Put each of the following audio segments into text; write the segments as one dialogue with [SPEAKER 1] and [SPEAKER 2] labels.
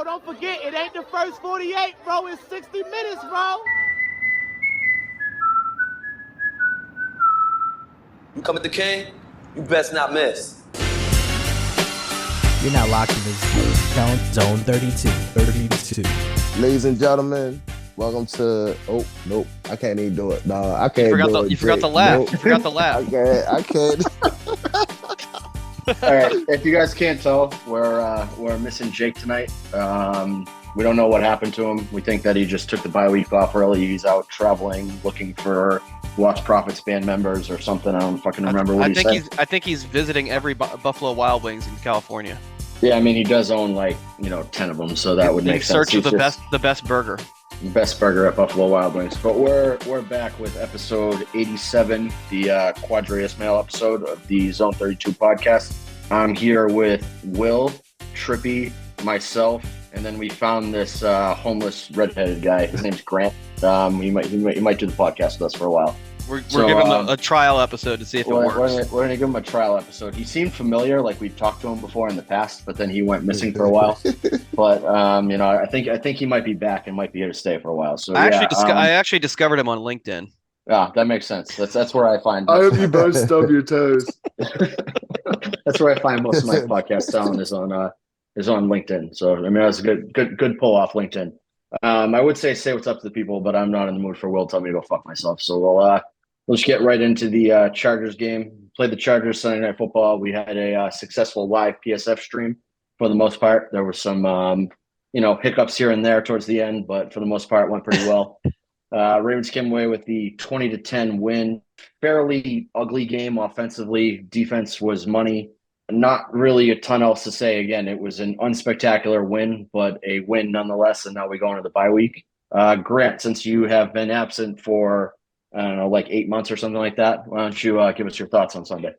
[SPEAKER 1] bro. Don't forget, it ain't the first 48, bro. It's 60 minutes, bro.
[SPEAKER 2] You come at the king, you best not miss.
[SPEAKER 3] You're now locked in this Zone 32.
[SPEAKER 4] Ladies and gentlemen, welcome to. Oh nope, I can't even do it. No, I can't.
[SPEAKER 5] You forgot the laugh.
[SPEAKER 4] Nope.
[SPEAKER 5] You forgot the laugh.
[SPEAKER 4] I can't.
[SPEAKER 6] All right, if you guys can't tell, we're missing Jake tonight. We don't know what happened to him. We think that he just took the bye week off early. He's out traveling, looking for Lost Profits band members or something. I don't fucking remember what he said.
[SPEAKER 5] I think he's visiting every Buffalo Wild Wings in California.
[SPEAKER 6] Yeah, I mean he does own 10 of them, so that would make sense.
[SPEAKER 5] Search for the best burger.
[SPEAKER 6] Best burger at Buffalo Wild Wings. But we're back with episode 87, the Qadry Ismail episode of the Zone 32 podcast. I'm here with Will, Trippy, myself, and then we found this homeless redheaded guy. His name's Grant. He might do the podcast with us for a while.
[SPEAKER 5] We're giving him a trial episode to see if it works.
[SPEAKER 6] We're going to give him a trial episode. He seemed familiar, like we've talked to him before in the past, but then he went missing for a while. But I think he might be back and might be here to stay for a while. So
[SPEAKER 5] I actually discovered him on LinkedIn.
[SPEAKER 6] Yeah, that makes sense. That's where I find.
[SPEAKER 4] I hope you both stub your toes.
[SPEAKER 6] That's where I find most of my podcast talent is on LinkedIn. So I mean, that's a good pull off LinkedIn. I would say what's up to the people, but I'm not in the mood for Will telling me to go fuck myself. So we'll just get right into the Chargers game. Played the Chargers Sunday Night Football. We had a successful live PSF stream for the most part. There were some hiccups here and there towards the end, but for the most part, it went pretty well. Ravens came away with the 20-10 win. Fairly ugly game offensively. Defense was money. Not really a ton else to say. Again, it was an unspectacular win, but a win nonetheless. And now we go into the bye week. Grant, since you have been absent for, 8 months or something like that, why don't you give us your thoughts on Sunday?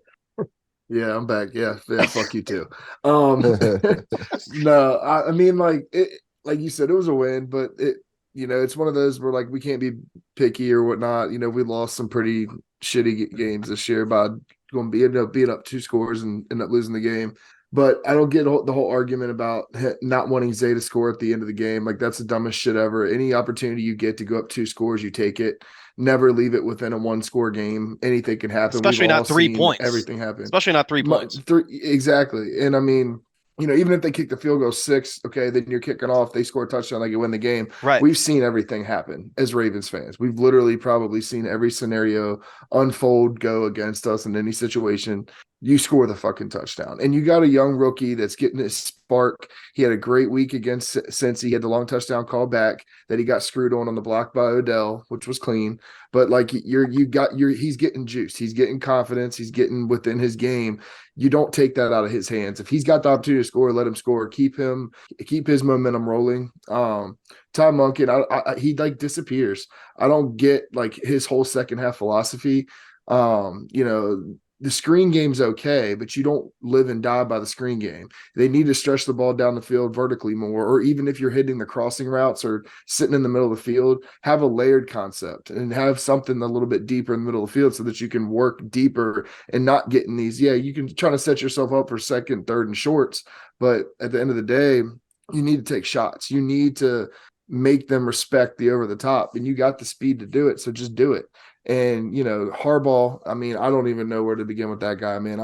[SPEAKER 4] Yeah, I'm back. Yeah, fuck you too. No, I mean, like you said, it was a win, but it's one of those where we can't be picky or whatnot. We lost some pretty shitty games this year by ended up being up 2 scores and end up losing the game. But I don't get the whole argument about not wanting Zay to score at the end of the game. That's the dumbest shit ever. Any opportunity you get to go up 2 scores, you take it. Never leave it within a 1-score game. Anything can happen.
[SPEAKER 5] Especially not 3 points.
[SPEAKER 4] Everything happens.
[SPEAKER 5] Especially not 3 points.
[SPEAKER 4] Exactly. And I mean, even if they kick the field goal 6, okay, then you're kicking off. They score a touchdown, they can win the game.
[SPEAKER 5] Right.
[SPEAKER 4] We've seen everything happen as Ravens fans. We've literally probably seen every scenario unfold, go against us in any situation. You score the fucking touchdown. And you got a young rookie that's getting his spark. He had a great week against Cincy. He had the long touchdown call back that he got screwed on the block by Odell, which was clean. But he's getting juice. He's getting confidence. He's getting within his game. You don't take that out of his hands. If he's got the opportunity to score, let him score. Keep his momentum rolling. Ty Monken, he disappears. I don't get his whole second half philosophy. The screen game's okay, but you don't live and die by the screen game. They need to stretch the ball down the field vertically more, or even if you're hitting the crossing routes or sitting in the middle of the field, have a layered concept and have something a little bit deeper in the middle of the field so that you can work deeper and not get in these. Yeah, you can try to set yourself up for second, third, and shorts, but at the end of the day, you need to take shots. You need to make them respect the over the top, and you got the speed to do it, so just do it. And Harbaugh, I mean, I don't even know where to begin with that guy, man.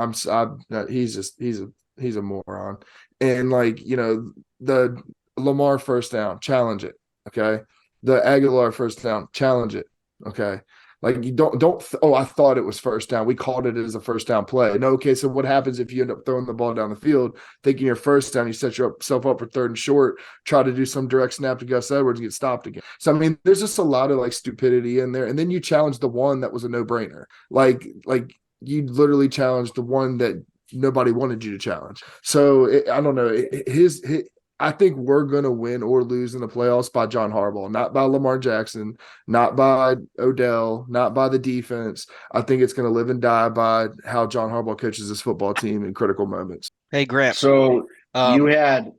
[SPEAKER 4] He's a moron. And the Lamar first down, challenge it, okay? The Aguilar first down, challenge it, okay? You don't. Oh, I thought it was first down. We called it as a first down play. No, okay. So what happens if you end up throwing the ball down the field, thinking you're first down? You set yourself up for third and short. Try to do some direct snap to Gus Edwards and get stopped again. So I mean, there's just a lot of stupidity in there. And then you challenge the one that was a no brainer. You literally challenged the one that nobody wanted you to challenge. So I don't know. I think we're going to win or lose in the playoffs by John Harbaugh, not by Lamar Jackson, not by Odell, not by the defense. I think it's going to live and die by how John Harbaugh coaches his football team in critical moments.
[SPEAKER 5] Hey, Grant.
[SPEAKER 6] So you had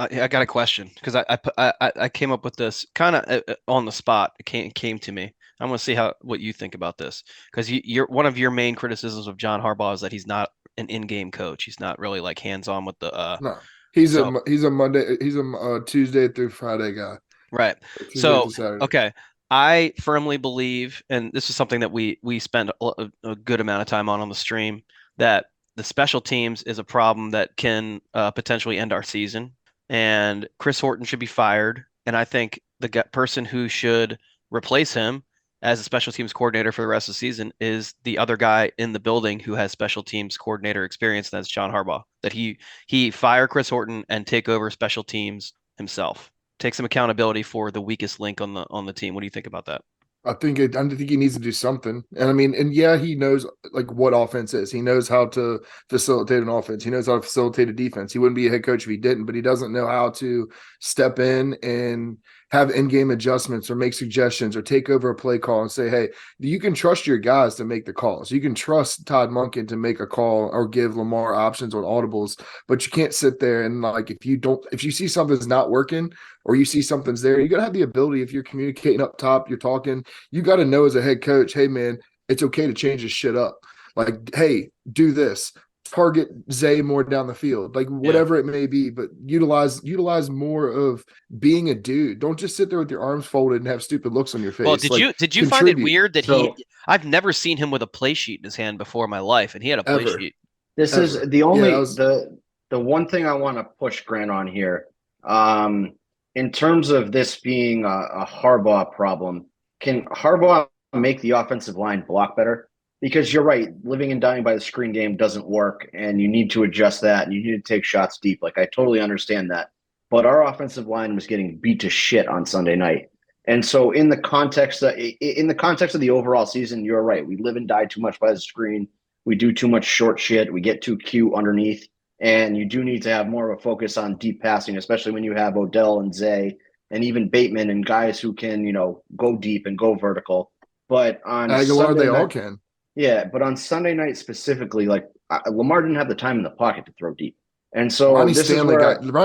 [SPEAKER 5] I got a question because I came up with this kind of on the spot. It came to me. I want to see what you think about this because you're one of your main criticisms of John Harbaugh is that he's not an in-game coach. He's not really hands-on with the
[SPEAKER 4] He's
[SPEAKER 5] So
[SPEAKER 4] a Monday. He's a Tuesday through Friday guy.
[SPEAKER 5] right.
[SPEAKER 4] Tuesday
[SPEAKER 5] So
[SPEAKER 4] to Saturday.
[SPEAKER 5] okay, I firmly believe, and this is something that we spend a good amount of time on the stream, that the special teams is a problem that can potentially end our season. And Chris Horton should be fired. And I think the person who should replace him as a special teams coordinator for the rest of the season is the other guy in the building who has special teams coordinator experience. And that's John Harbaugh. That he fire Chris Horton and take over special teams himself. Take some accountability for the weakest link on the team. What do you think about that?
[SPEAKER 4] I think he needs to do something. And I mean, and yeah, he knows like what offense is. He knows how to facilitate an offense. He knows how to facilitate a defense. He wouldn't be a head coach if he didn't, but he doesn't know how to step in and have in-game adjustments or make suggestions or take over a play call and say, hey, you can trust your guys to make the calls. You can trust Todd Monken to make a call or give Lamar options on audibles, but you can't sit there and like if you see something's not working or you see something's there, you gotta have the ability, if you're communicating up top, you're talking, you got to know as a head coach, hey man, it's okay to change this shit up. Like, hey, do this. Target Zay more down the field, like whatever it may be, but utilize more of being a dude. Don't just sit there with your arms folded and have stupid looks on your face.
[SPEAKER 5] Well, did you find it weird that I've never seen him with a play sheet in his hand before in my life, and he had a play sheet.
[SPEAKER 6] This is the only the one thing I want to push Grant on here. In terms of this being a Harbaugh problem, can Harbaugh make the offensive line block better? Because you're right, living and dying by the screen game doesn't work, and you need to adjust that, and you need to take shots deep. Like, I totally understand that. But our offensive line was getting beat to shit on Sunday night. And so in the context of the overall season, you're right. We live and die too much by the screen. We do too much short shit. We get too cute underneath. And you do need to have more of a focus on deep passing, especially when you have Odell and Zay and even Bateman and guys who can, go deep and go vertical. But on
[SPEAKER 4] Aguilar, they all can.
[SPEAKER 6] Yeah, but on Sunday night specifically, like Lamar didn't have the time in the pocket to throw deep, and so
[SPEAKER 4] Ronnie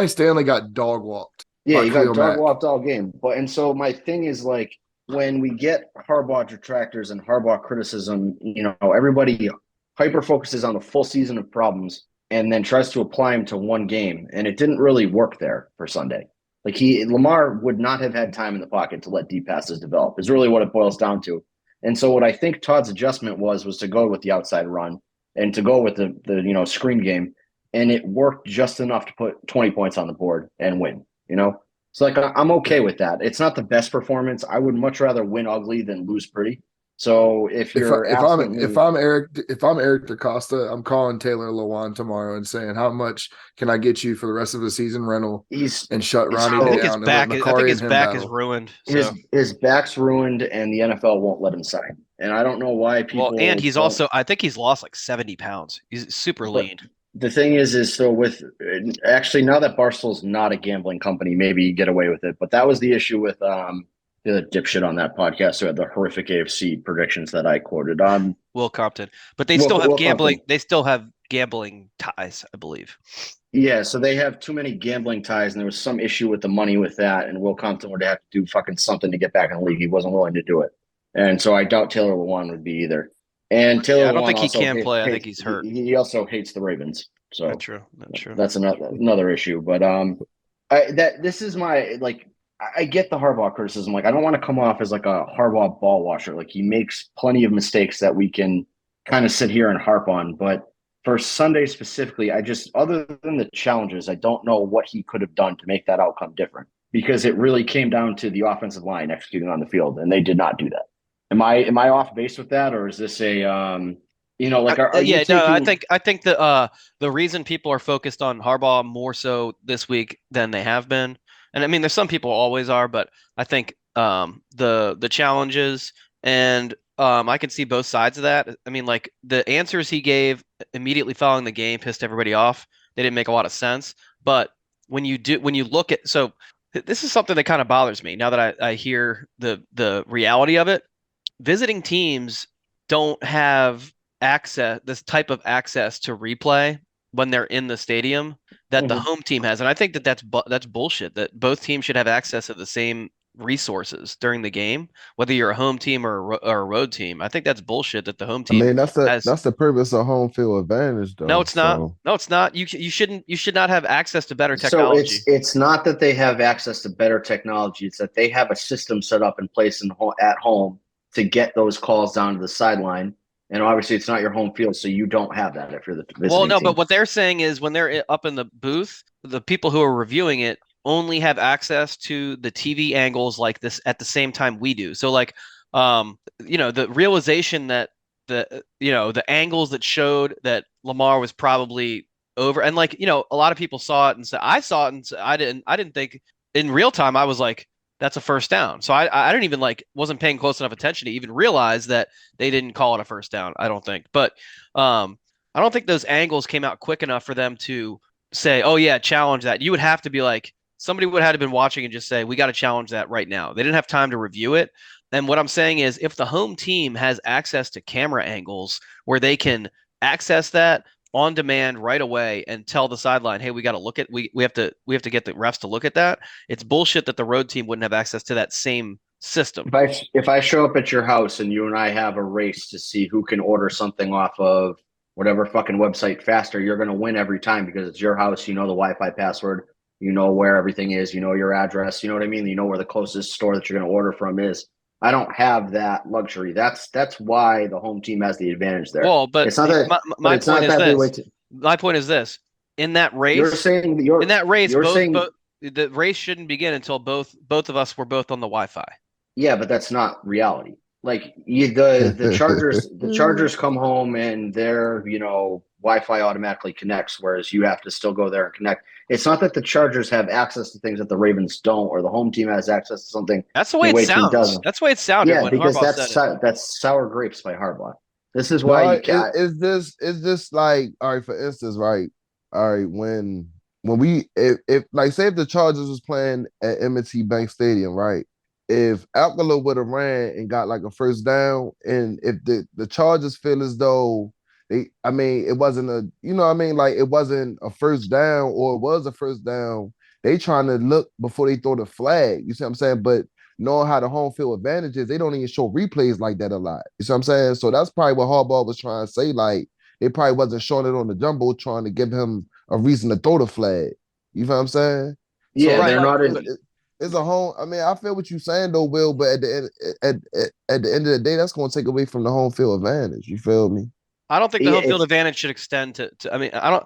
[SPEAKER 4] Stanley got dog walked.
[SPEAKER 6] Yeah, he got dog walked all game. And so my thing is like when we get Harbaugh detractors and Harbaugh criticism, everybody hyper focuses on the full season of problems and then tries to apply them to one game, and it didn't really work there for Sunday. Like Lamar would not have had time in the pocket to let deep passes develop. Is really what it boils down to. And so what I think Todd's adjustment was to go with the outside run and to go with the screen game, and it worked just enough to put 20 points on the board and win. So like I'm okay with that. It's not the best performance. I would much rather win ugly than lose pretty. So if
[SPEAKER 4] I'm Eric DaCosta, I'm calling Taylor Lewan tomorrow and saying, how much can I get you for the rest of the season rental and shut Ronnie down?
[SPEAKER 5] I think his back is ruined. So.
[SPEAKER 6] His back's ruined, and the NFL won't let him sign. And I don't know why people.
[SPEAKER 5] Well, and I think he's lost like 70 pounds. He's super lean.
[SPEAKER 6] The thing is so with actually now that Barstool's not a gambling company, maybe you get away with it. But that was the issue with the dipshit on that podcast who had the horrific AFC predictions that I quoted on
[SPEAKER 5] Will Compton, but they still have gambling. Compton. They still have gambling ties, I believe.
[SPEAKER 6] Yeah, so they have too many gambling ties, and there was some issue with the money with that. And Will Compton would have to do fucking something to get back in the league. He wasn't willing to do it, and so I doubt Taylor Lewan would be either. And Taylor,
[SPEAKER 5] I don't think he can play. I think he's hurt.
[SPEAKER 6] He also hates the Ravens. So
[SPEAKER 5] that's true.
[SPEAKER 6] That's another issue. But this is my like. I get the Harbaugh criticism. Like, I don't want to come off as like a Harbaugh ball washer. Like, he makes plenty of mistakes that we can kind of sit here and harp on. But for Sunday specifically, other than the challenges, I don't know what he could have done to make that outcome different, because it really came down to the offensive line executing on the field, and they did not do that. Am I off base with that, or is this a
[SPEAKER 5] I think the reason people are focused on Harbaugh more so this week than they have been. And I mean, there's some people always are, but I think the challenges and I can see both sides of that. I mean, like the answers he gave immediately following the game pissed everybody off. They didn't make a lot of sense. But when you look at, so this is something that kind of bothers me now that I hear the reality of it. Visiting teams don't have this type of access to replay when they're in the stadium that the home team has. And I think that's bullshit, that both teams should have access to the same resources during the game, whether you're a home team or a road team. I think that's bullshit that the home
[SPEAKER 7] I
[SPEAKER 5] team
[SPEAKER 7] mean,
[SPEAKER 5] has.
[SPEAKER 7] that's the purpose of home field advantage,
[SPEAKER 5] No,
[SPEAKER 7] though.
[SPEAKER 5] it's not.
[SPEAKER 7] So
[SPEAKER 5] No, it's not. You should not have access to better
[SPEAKER 6] So
[SPEAKER 5] technology.
[SPEAKER 6] it's not that they have access to better technology. It's that they have a system set up in place at home to get those calls down to the sideline. And obviously, it's not your home field, so you don't have that if you're the visiting
[SPEAKER 5] Well, no,
[SPEAKER 6] team.
[SPEAKER 5] but what they're saying is when they're up in the booth, the people who are reviewing it only have access to the TV angles like this at the same time we do. So like the realization that the angles that showed that Lamar was probably over, and a lot of people saw it and said I saw it and said, I didn't think in real time. I was like, that's a first down. So I didn't even wasn't paying close enough attention to even realize that they didn't call it a first down. I don't think. But I don't think those angles came out quick enough for them to say, oh yeah, challenge that. You would have to be like, somebody would have been watching and just say, we got to challenge that right now. They didn't have time to review it. And what I'm saying is, if the home team has access to camera angles where they can access that on demand right away and tell the sideline, hey, we got to look at we have to get the refs to look at that. It's bullshit that the road team wouldn't have access to that same system.
[SPEAKER 6] If I show up at your house and you and I have a race to see who can order something off of whatever fucking website faster, you're going to win every time because it's your house. You know the Wi-Fi password. You know where everything is. You know your address. You know what I mean? You know where the closest store that you're going to order from is. I don't have that luxury. That's why the home team has the advantage there.
[SPEAKER 5] Well, but
[SPEAKER 6] it's not that.
[SPEAKER 5] My
[SPEAKER 6] it's
[SPEAKER 5] point
[SPEAKER 6] not that
[SPEAKER 5] is this. My point is this. In that race,
[SPEAKER 6] you're saying
[SPEAKER 5] in that race, the race shouldn't begin until both of us were both on the Wi-Fi.
[SPEAKER 6] Yeah, but that's not reality. Like the Chargers come home and their Wi-Fi automatically connects, whereas you have to still go there and connect. It's not that the Chargers have access to things that the Ravens don't, or the home team has access to something.
[SPEAKER 5] That's the way it sounds. That's the way it sounded.
[SPEAKER 6] Yeah,
[SPEAKER 5] when
[SPEAKER 6] because
[SPEAKER 5] Harbaugh
[SPEAKER 6] that's sour grapes by Harbaugh. This is why you can't.
[SPEAKER 7] Is this like, all right? For instance, right? All right, when we if like say if the Chargers was playing at M&T Bank Stadium, right? If Alcala would have ran and got like a first down, and if the Chargers feel as though it wasn't like it wasn't a first down or it was a first down, they trying to look before they throw the flag. You see what I'm saying? But knowing how the home field advantage is, they don't even show replays like that a lot. You see what I'm saying? So that's probably what Harbaugh was trying to say. Like they probably wasn't showing it on the jumbo, trying to give him a reason to throw the flag. You know what I'm saying?
[SPEAKER 6] Yeah,
[SPEAKER 7] so,
[SPEAKER 6] they're not.
[SPEAKER 7] It's a home. I mean, I feel what you're saying though, Will. But at the end of the day, that's going to take away from the home field advantage. You feel me?
[SPEAKER 5] I don't think the home field advantage should extend to. I mean, I don't.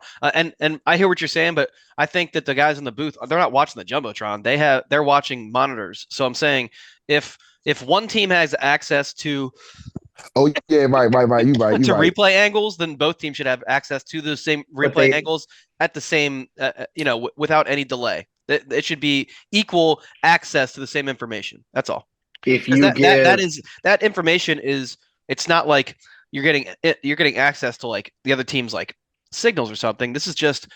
[SPEAKER 5] And I hear what you're saying, but I think that the guys in the booth, they're not watching the jumbotron. They're watching monitors. So I'm saying if one team has access to.
[SPEAKER 7] Oh yeah, right. You right.
[SPEAKER 5] To replay angles, then both teams should have access to the same replay angles at the same, without any delay. It should be equal access to the same information. That's all.
[SPEAKER 6] If you
[SPEAKER 5] that information is, it's not like you're getting access to like the other team's like signals or something. This is just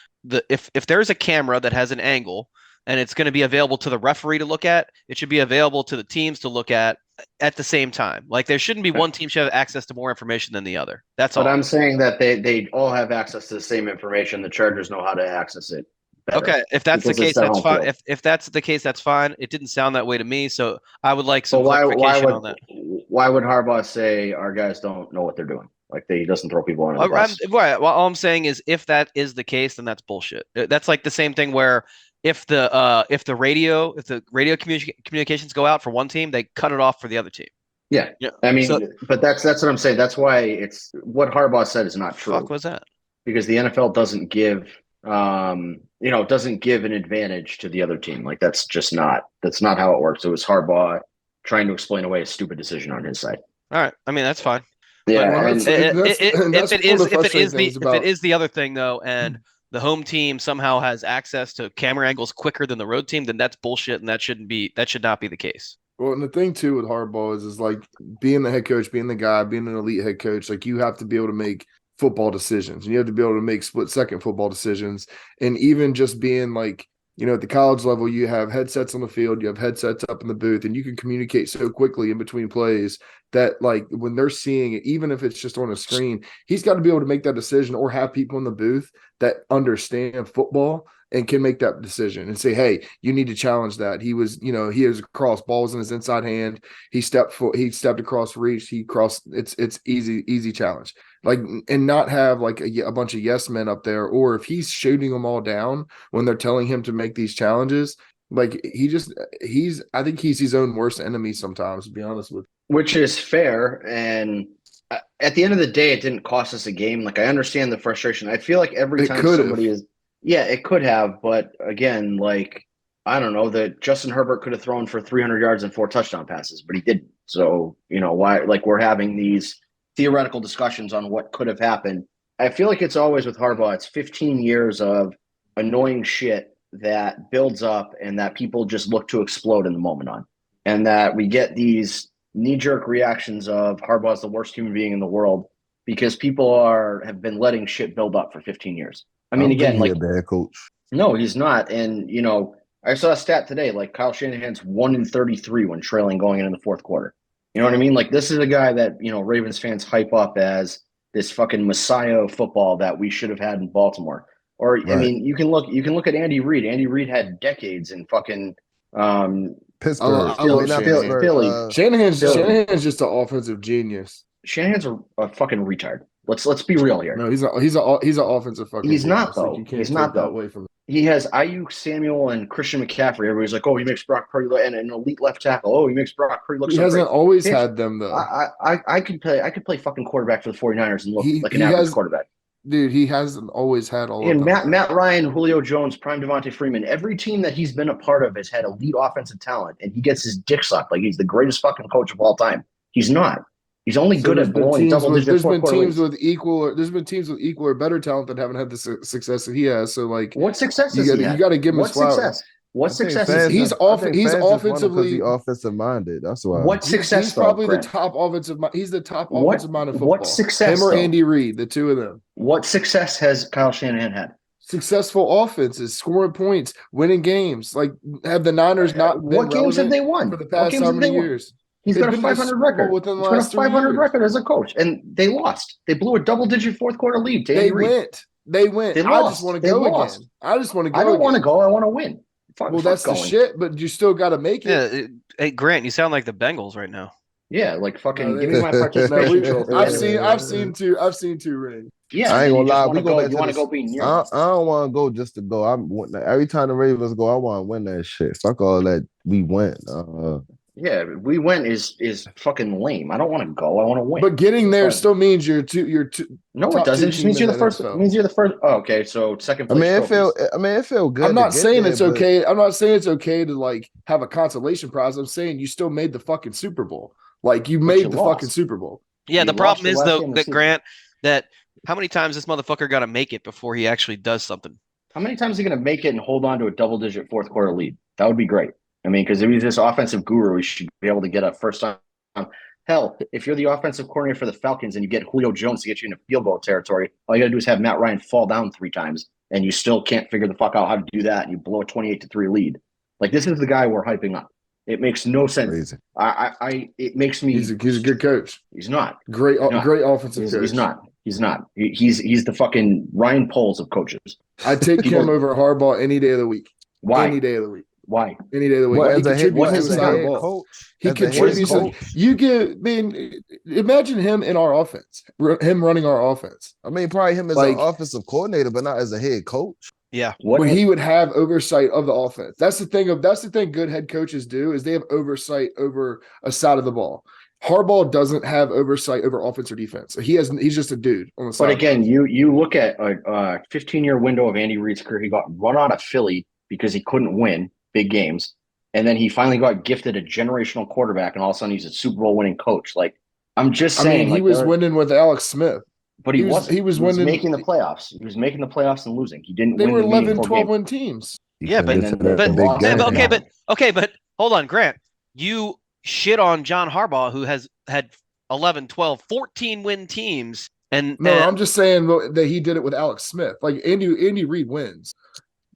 [SPEAKER 5] if there's a camera that has an angle and it's going to be available to the referee to look at, it should be available to the teams to look at the same time. Like there shouldn't be one team should have access to more information than the other. That's all.
[SPEAKER 6] But I'm saying that they all have access to the same information. The Chargers know how to access it better.
[SPEAKER 5] Okay, if that's the case, that's fine. If that's the case, that's fine. It didn't sound that way to me, so I would like some clarification on that.
[SPEAKER 6] Why would Harbaugh say our guys don't know what they're doing? Like he doesn't throw people under the bus.
[SPEAKER 5] Right. Well, all I'm saying is if that is the case, then that's bullshit. That's like the same thing where if the radio communications go out for one team, they cut it off for the other team.
[SPEAKER 6] Yeah. I mean, but that's what I'm saying. That's why it's what Harbaugh said is not true.
[SPEAKER 5] Fuck was that?
[SPEAKER 6] Because the NFL doesn't give doesn't give an advantage to the other team. Like that's not how it works. It was Harbaugh trying to explain away a stupid decision on his side.
[SPEAKER 5] All right. I mean, that's fine.
[SPEAKER 6] Yeah.
[SPEAKER 5] If it is the other thing though, and the home team somehow has access to camera angles quicker than the road team, then that's bullshit, and that should not be the case.
[SPEAKER 4] Well, and the thing too with Harbaugh is like being the head coach, being the guy, being an elite head coach, like you have to be able to make football decisions. And you have to be able to make split-second football decisions. And even just being like, at the college level, you have headsets on the field, you have headsets up in the booth, and you can communicate so quickly in between plays that like when they're seeing it, even if it's just on a screen, he's got to be able to make that decision or have people in the booth that understand football and can make that decision and say, hey, you need to challenge that. He was, he has cross balls in his inside hand. He stepped across reach. He crossed. It's easy challenge. Like, and not have like a bunch of yes men up there, or if he's shooting them all down when they're telling him to make these challenges, like I think he's his own worst enemy sometimes, to be honest with you.
[SPEAKER 6] Which is fair. And at the end of the day, it didn't cost us a game. Like, I understand the frustration. I feel like every time somebody is, yeah, it could have. But again, like, I don't know, that Justin Herbert could have thrown for 300 yards and 4 touchdown passes, but he didn't. So, why, like, we're having these theoretical discussions on what could have happened. I feel like it's always with Harbaugh, it's 15 years of annoying shit that builds up and that people just look to explode in the moment on. And that we get these knee-jerk reactions of Harbaugh's the worst human being in the world because people have been letting shit build up for 15 years. I mean, again, like,
[SPEAKER 7] a bad coach.
[SPEAKER 6] No, he's not. And, I saw a stat today, like Kyle Shanahan's 1-33 when trailing going into the fourth quarter. You know what I mean? Like, this is a guy that, Ravens fans hype up as this fucking messiah of football that we should have had in Baltimore. Or, right. I mean, you can look at Andy Reid. Andy Reid had decades in fucking
[SPEAKER 7] Pittsburgh.
[SPEAKER 6] Philly.
[SPEAKER 4] Shanahan's just an offensive genius.
[SPEAKER 6] Shanahan's a fucking retard. Let's be real here.
[SPEAKER 4] No, he's an offensive fucking.
[SPEAKER 6] He's
[SPEAKER 4] genius.
[SPEAKER 6] not though.
[SPEAKER 4] Like, you can't
[SPEAKER 6] he's
[SPEAKER 4] take
[SPEAKER 6] not
[SPEAKER 4] that
[SPEAKER 6] though.
[SPEAKER 4] away from him.
[SPEAKER 6] He has Ayuk, Samuel, and Christian McCaffrey. Everybody's like, oh, he makes Brock Purdy and an elite left tackle. Oh, he makes Brock Purdy look.
[SPEAKER 4] He hasn't always had them though.
[SPEAKER 6] I could play fucking quarterback for the 49ers and look like an average quarterback.
[SPEAKER 4] Dude, he hasn't always had all
[SPEAKER 6] and
[SPEAKER 4] of them.
[SPEAKER 6] Matt Ryan, Julio Jones, prime Devontae Freeman, every team that he's been a part of has had elite offensive talent, and he gets his dick sucked like he's the greatest fucking coach of all time. He's not. He's only good at blowing double-digit. There's been teams with equal or better talent that haven't had the success that he has. So, like,
[SPEAKER 4] what success has he had? You got to give him his flowers.
[SPEAKER 6] What success is
[SPEAKER 4] he's offensively
[SPEAKER 7] offensive minded. That's why.
[SPEAKER 6] What success?
[SPEAKER 4] He's probably the top offensive. He's the top offensive mind of football.
[SPEAKER 6] What success?
[SPEAKER 4] Him or Andy Reid, the two of them.
[SPEAKER 6] What success has Kyle Shanahan had?
[SPEAKER 4] Successful offenses, scoring points, winning games. Like, have the Niners not been
[SPEAKER 6] what games have they won
[SPEAKER 4] for the past how many years?
[SPEAKER 6] He's got a 500 record. He's got a 500 record as a coach, and they lost. They blew a double-digit fourth-quarter lead to Andy Reid.
[SPEAKER 4] They went. I just want to go again. I just want to go.
[SPEAKER 6] I don't want to go. I want to win.
[SPEAKER 4] Well, that's the shit, but you still got to make it.
[SPEAKER 5] Yeah, hey Grant, you sound like the Bengals right now.
[SPEAKER 6] Yeah, like fucking give me my participation trophy.
[SPEAKER 4] I've seen two rings.
[SPEAKER 6] Yeah,
[SPEAKER 7] I ain't gonna lie. We go.
[SPEAKER 6] You want to go be near?
[SPEAKER 7] I don't want to go just to go. Every time the Ravens go, I want to win that shit. Fuck all that. We went.
[SPEAKER 6] Yeah, we went is fucking lame. I don't want to go. I want to win.
[SPEAKER 4] But getting there still means you're two.
[SPEAKER 6] No, it doesn't. It just means you're the first. It means you're the first. Oh, okay, so second place.
[SPEAKER 7] It feel good.
[SPEAKER 4] I'm not saying it's okay. I'm not saying it's okay to like have a consolation prize. I'm saying you still made the fucking Super Bowl. Like, you made the fucking Super Bowl.
[SPEAKER 5] Yeah, the problem is though that Grant, that how many times this motherfucker got to make it before he actually does something?
[SPEAKER 6] How many times is he going to make it and hold on to a double-digit fourth-quarter lead? That would be great. I mean, because if he's this offensive guru, he should be able to get a first time. Hell, if you're the offensive coordinator for the Falcons and you get Julio Jones to get you into field goal territory, all you got to do is have Matt Ryan fall down 3 times, and you still can't figure the fuck out how to do that, and you blow a 28-3 lead. Like, this is the guy we're hyping up. It makes no sense. It makes me.
[SPEAKER 4] He's a good coach.
[SPEAKER 6] He's not
[SPEAKER 4] great offensive coach.
[SPEAKER 6] He's not. He's the fucking Ryan Poles of coaches.
[SPEAKER 4] I take him over Harbaugh any day of the week.
[SPEAKER 6] Why?
[SPEAKER 4] Any day of the week.
[SPEAKER 6] Why?
[SPEAKER 4] Any day of the week. He contributes. Imagine him in our offense. Him running our offense.
[SPEAKER 7] I mean, probably him as an offensive coordinator, but not as a head coach.
[SPEAKER 5] Yeah.
[SPEAKER 4] Where he would have oversight of the offense. That's the thing good head coaches do, is they have oversight over a side of the ball. Harbaugh doesn't have oversight over offense or defense. He's just a dude on the side.
[SPEAKER 6] But again, you look at a 15-year window of Andy Reid's career. He got run out of Philly because he couldn't win big games. And then he finally got gifted a generational quarterback, and all of a sudden he's a Super Bowl winning coach. Like, I'm just saying.
[SPEAKER 4] He was winning with Alex Smith.
[SPEAKER 6] But he was
[SPEAKER 4] winning,
[SPEAKER 6] making the playoffs. He was making the playoffs and losing. He didn't
[SPEAKER 4] They
[SPEAKER 6] win.
[SPEAKER 4] They were 11, 12 win teams.
[SPEAKER 5] Yeah, but hold on, Grant. You shit on John Harbaugh, who has had 11, 12, 14 win teams. I'm just saying that he did it with Alex Smith. Like, Andy Reid wins.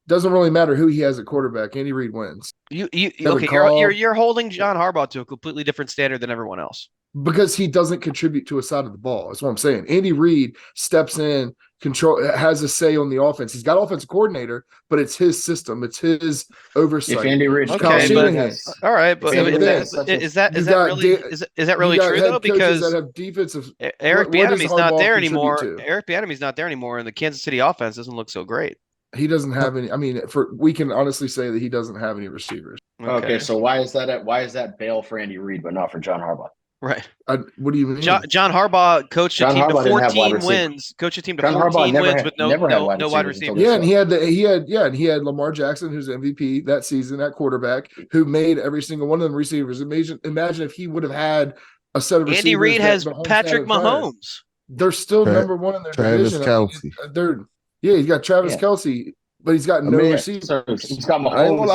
[SPEAKER 5] Doesn't really matter who he has at quarterback. Andy Reid wins. You're holding John Harbaugh to a completely different standard than everyone else.
[SPEAKER 4] because he doesn't contribute to a side of the ball. That's what I'm saying. Andy Reid steps in, has a say on the offense. He's got offensive coordinator, but it's his system. It's his oversight.
[SPEAKER 6] If Andy Reid,
[SPEAKER 5] Okay, but all right, but
[SPEAKER 6] Andy Reid
[SPEAKER 5] is that really true though? Because
[SPEAKER 4] that have defensive.
[SPEAKER 5] Eric Bieniemy's not there anymore.
[SPEAKER 4] To?
[SPEAKER 5] Eric Bieniemy's not there anymore, and the Kansas City offense doesn't look so great.
[SPEAKER 4] He doesn't have any. I mean, we can honestly say that he doesn't have any receivers.
[SPEAKER 6] Okay, so why is that bail for Andy Reid but not for John Harbaugh?
[SPEAKER 5] Right.
[SPEAKER 4] What do you mean?
[SPEAKER 5] John Harbaugh coached a team to 14 wins. Coached a team to 14 wins with no wide receivers.
[SPEAKER 4] Yeah, and he had Lamar Jackson, who's MVP that season at quarterback, who made every single one of them receivers. Imagine if he would have had a set of receivers.
[SPEAKER 5] Andy Reid has Patrick Mahomes.
[SPEAKER 4] They're still number one in their division.
[SPEAKER 7] Kelce.
[SPEAKER 4] He's got Travis Kelce. But he's got no receivers.
[SPEAKER 6] He's got Mahomes.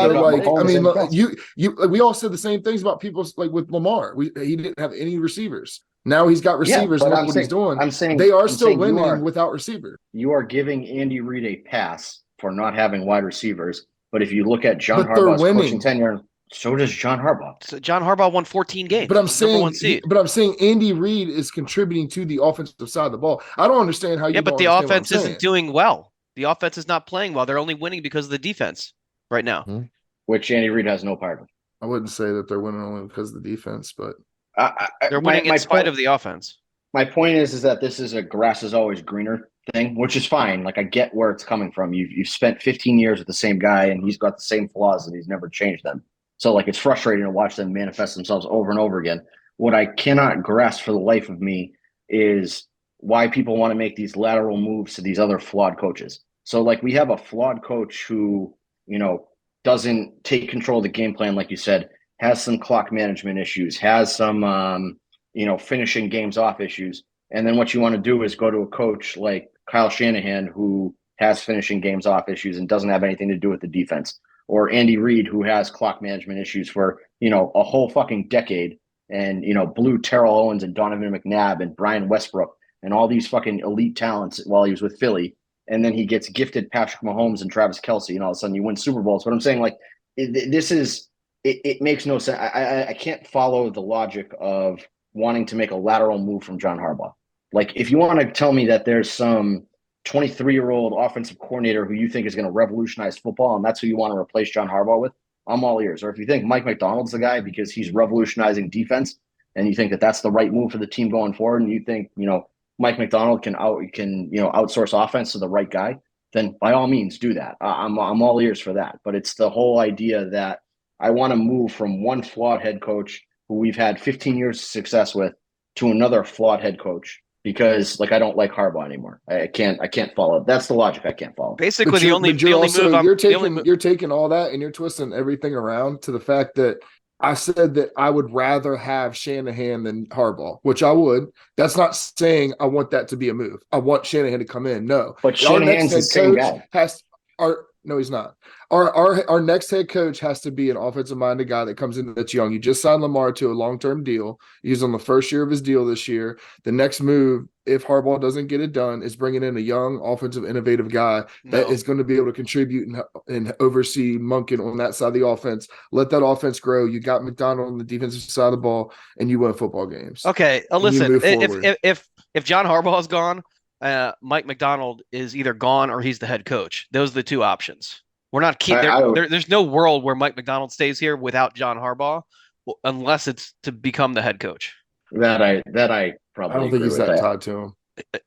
[SPEAKER 4] We all said the same things about people like with Lamar. He didn't have any receivers. Now he's got receivers. Look what he's doing.
[SPEAKER 6] I'm saying
[SPEAKER 4] they are still winning without receivers.
[SPEAKER 6] You are giving Andy Reid a pass for not having wide receivers. But if you look at John Harbaugh's coaching tenure, so does John Harbaugh.
[SPEAKER 5] So John Harbaugh won 14 games.
[SPEAKER 4] But I'm saying Andy Reid is contributing to the offensive side of the ball. I don't understand how you.
[SPEAKER 5] Yeah, but the offense isn't doing well. The offense is not playing well. They're only winning because of the defense right now.
[SPEAKER 6] Which Andy Reid has no part of.
[SPEAKER 4] I wouldn't say that they're winning only because of the defense, but
[SPEAKER 5] they're winning in spite of the offense.
[SPEAKER 6] My point is that this is a grass is always greener thing, which is fine. Like I get where it's coming from. You've spent 15 years with the same guy and he's got the same flaws and he's never changed them. So like it's frustrating to watch them manifest themselves over and over again. What I cannot grasp for the life of me is why people want to make these lateral moves to these other flawed coaches. So like we have a flawed coach who, doesn't take control of the game plan, like you said, has some clock management issues, has some, finishing games off issues. And then what you want to do is go to a coach like Kyle Shanahan, who has finishing games off issues and doesn't have anything to do with the defense, or Andy Reid, who has clock management issues for, a whole fucking decade and, blew Terrell Owens and Donovan McNabb and Brian Westbrook and all these fucking elite talents while he was with Philly. And then he gets gifted Patrick Mahomes and Travis Kelce, and all of a sudden you win Super Bowls. But I'm saying, like, it makes no sense. I can't follow the logic of wanting to make a lateral move from John Harbaugh. Like, if you want to tell me that there's some 23-year-old offensive coordinator who you think is going to revolutionize football and that's who you want to replace John Harbaugh with, I'm all ears. Or if you think Mike Macdonald's the guy because he's revolutionizing defense and you think that that's the right move for the team going forward and you think, Mike Macdonald can outsource offense to the right guy, then by all means do that. I'm all ears for that. But it's the whole idea that I want to move from one flawed head coach who we've had 15 years of success with to another flawed head coach because I don't like Harbaugh anymore. I can't follow it. That's the logic I can't follow.
[SPEAKER 5] Basically, you're
[SPEAKER 4] taking all that and you're twisting everything around to the fact that I said that I would rather have Shanahan than Harbaugh, which I would. That's not saying I want that to be a move. I want Shanahan to come in. No.
[SPEAKER 6] But Shanahan's the same guy.
[SPEAKER 4] No, he's not. Our next head coach has to be an offensive-minded guy that comes in that's young. You just signed Lamar to a long-term deal. He's on the first year of his deal this year. The next move, if Harbaugh doesn't get it done, is bringing in a young, offensive, innovative guy that is going to be able to contribute and oversee Monken on that side of the offense. Let that offense grow. You got McDonald on the defensive side of the ball, and you win football games.
[SPEAKER 5] Okay, listen, if John Harbaugh is gone, Mike Macdonald is either gone or he's the head coach. Those are the two options. We're not there's no world where Mike Macdonald stays here without John Harbaugh, unless it's to become the head coach.
[SPEAKER 6] That I probably.
[SPEAKER 4] I don't think he's that tied to him.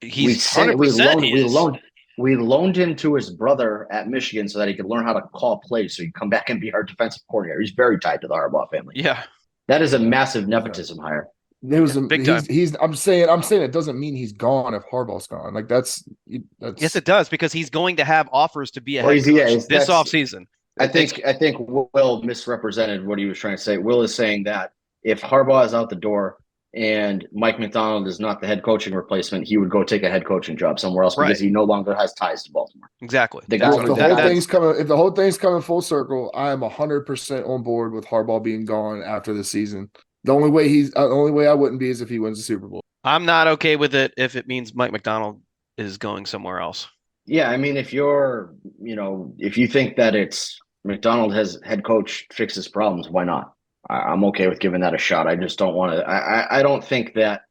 [SPEAKER 5] He's 100%.
[SPEAKER 6] We loaned him to his brother at Michigan so that he could learn how to call plays, so he could come back and be our defensive coordinator. He's very tied to the Harbaugh family.
[SPEAKER 5] Yeah,
[SPEAKER 6] that is a massive nepotism hire.
[SPEAKER 4] It was big time. I'm saying it doesn't mean he's gone if Harbaugh's gone. Like that's
[SPEAKER 5] yes, it does, because he's going to have offers to be a head coach this offseason.
[SPEAKER 6] I think Will misrepresented what he was trying to say. Will is saying that if Harbaugh is out the door and Mike Macdonald is not the head coaching replacement, he would go take a head coaching job somewhere else because he no longer has ties to Baltimore.
[SPEAKER 5] Exactly.
[SPEAKER 4] If the whole thing's coming full circle, I am 100% on board with Harbaugh being gone after the season. The only way I wouldn't be is if he wins the Super Bowl.
[SPEAKER 5] I'm not okay with it if it means Mike Macdonald is going somewhere else.
[SPEAKER 6] Yeah, I mean, if you think that it's Macdonald has head coach fixes problems, why not? I'm okay with giving that a shot. I just don't want to. I don't think that.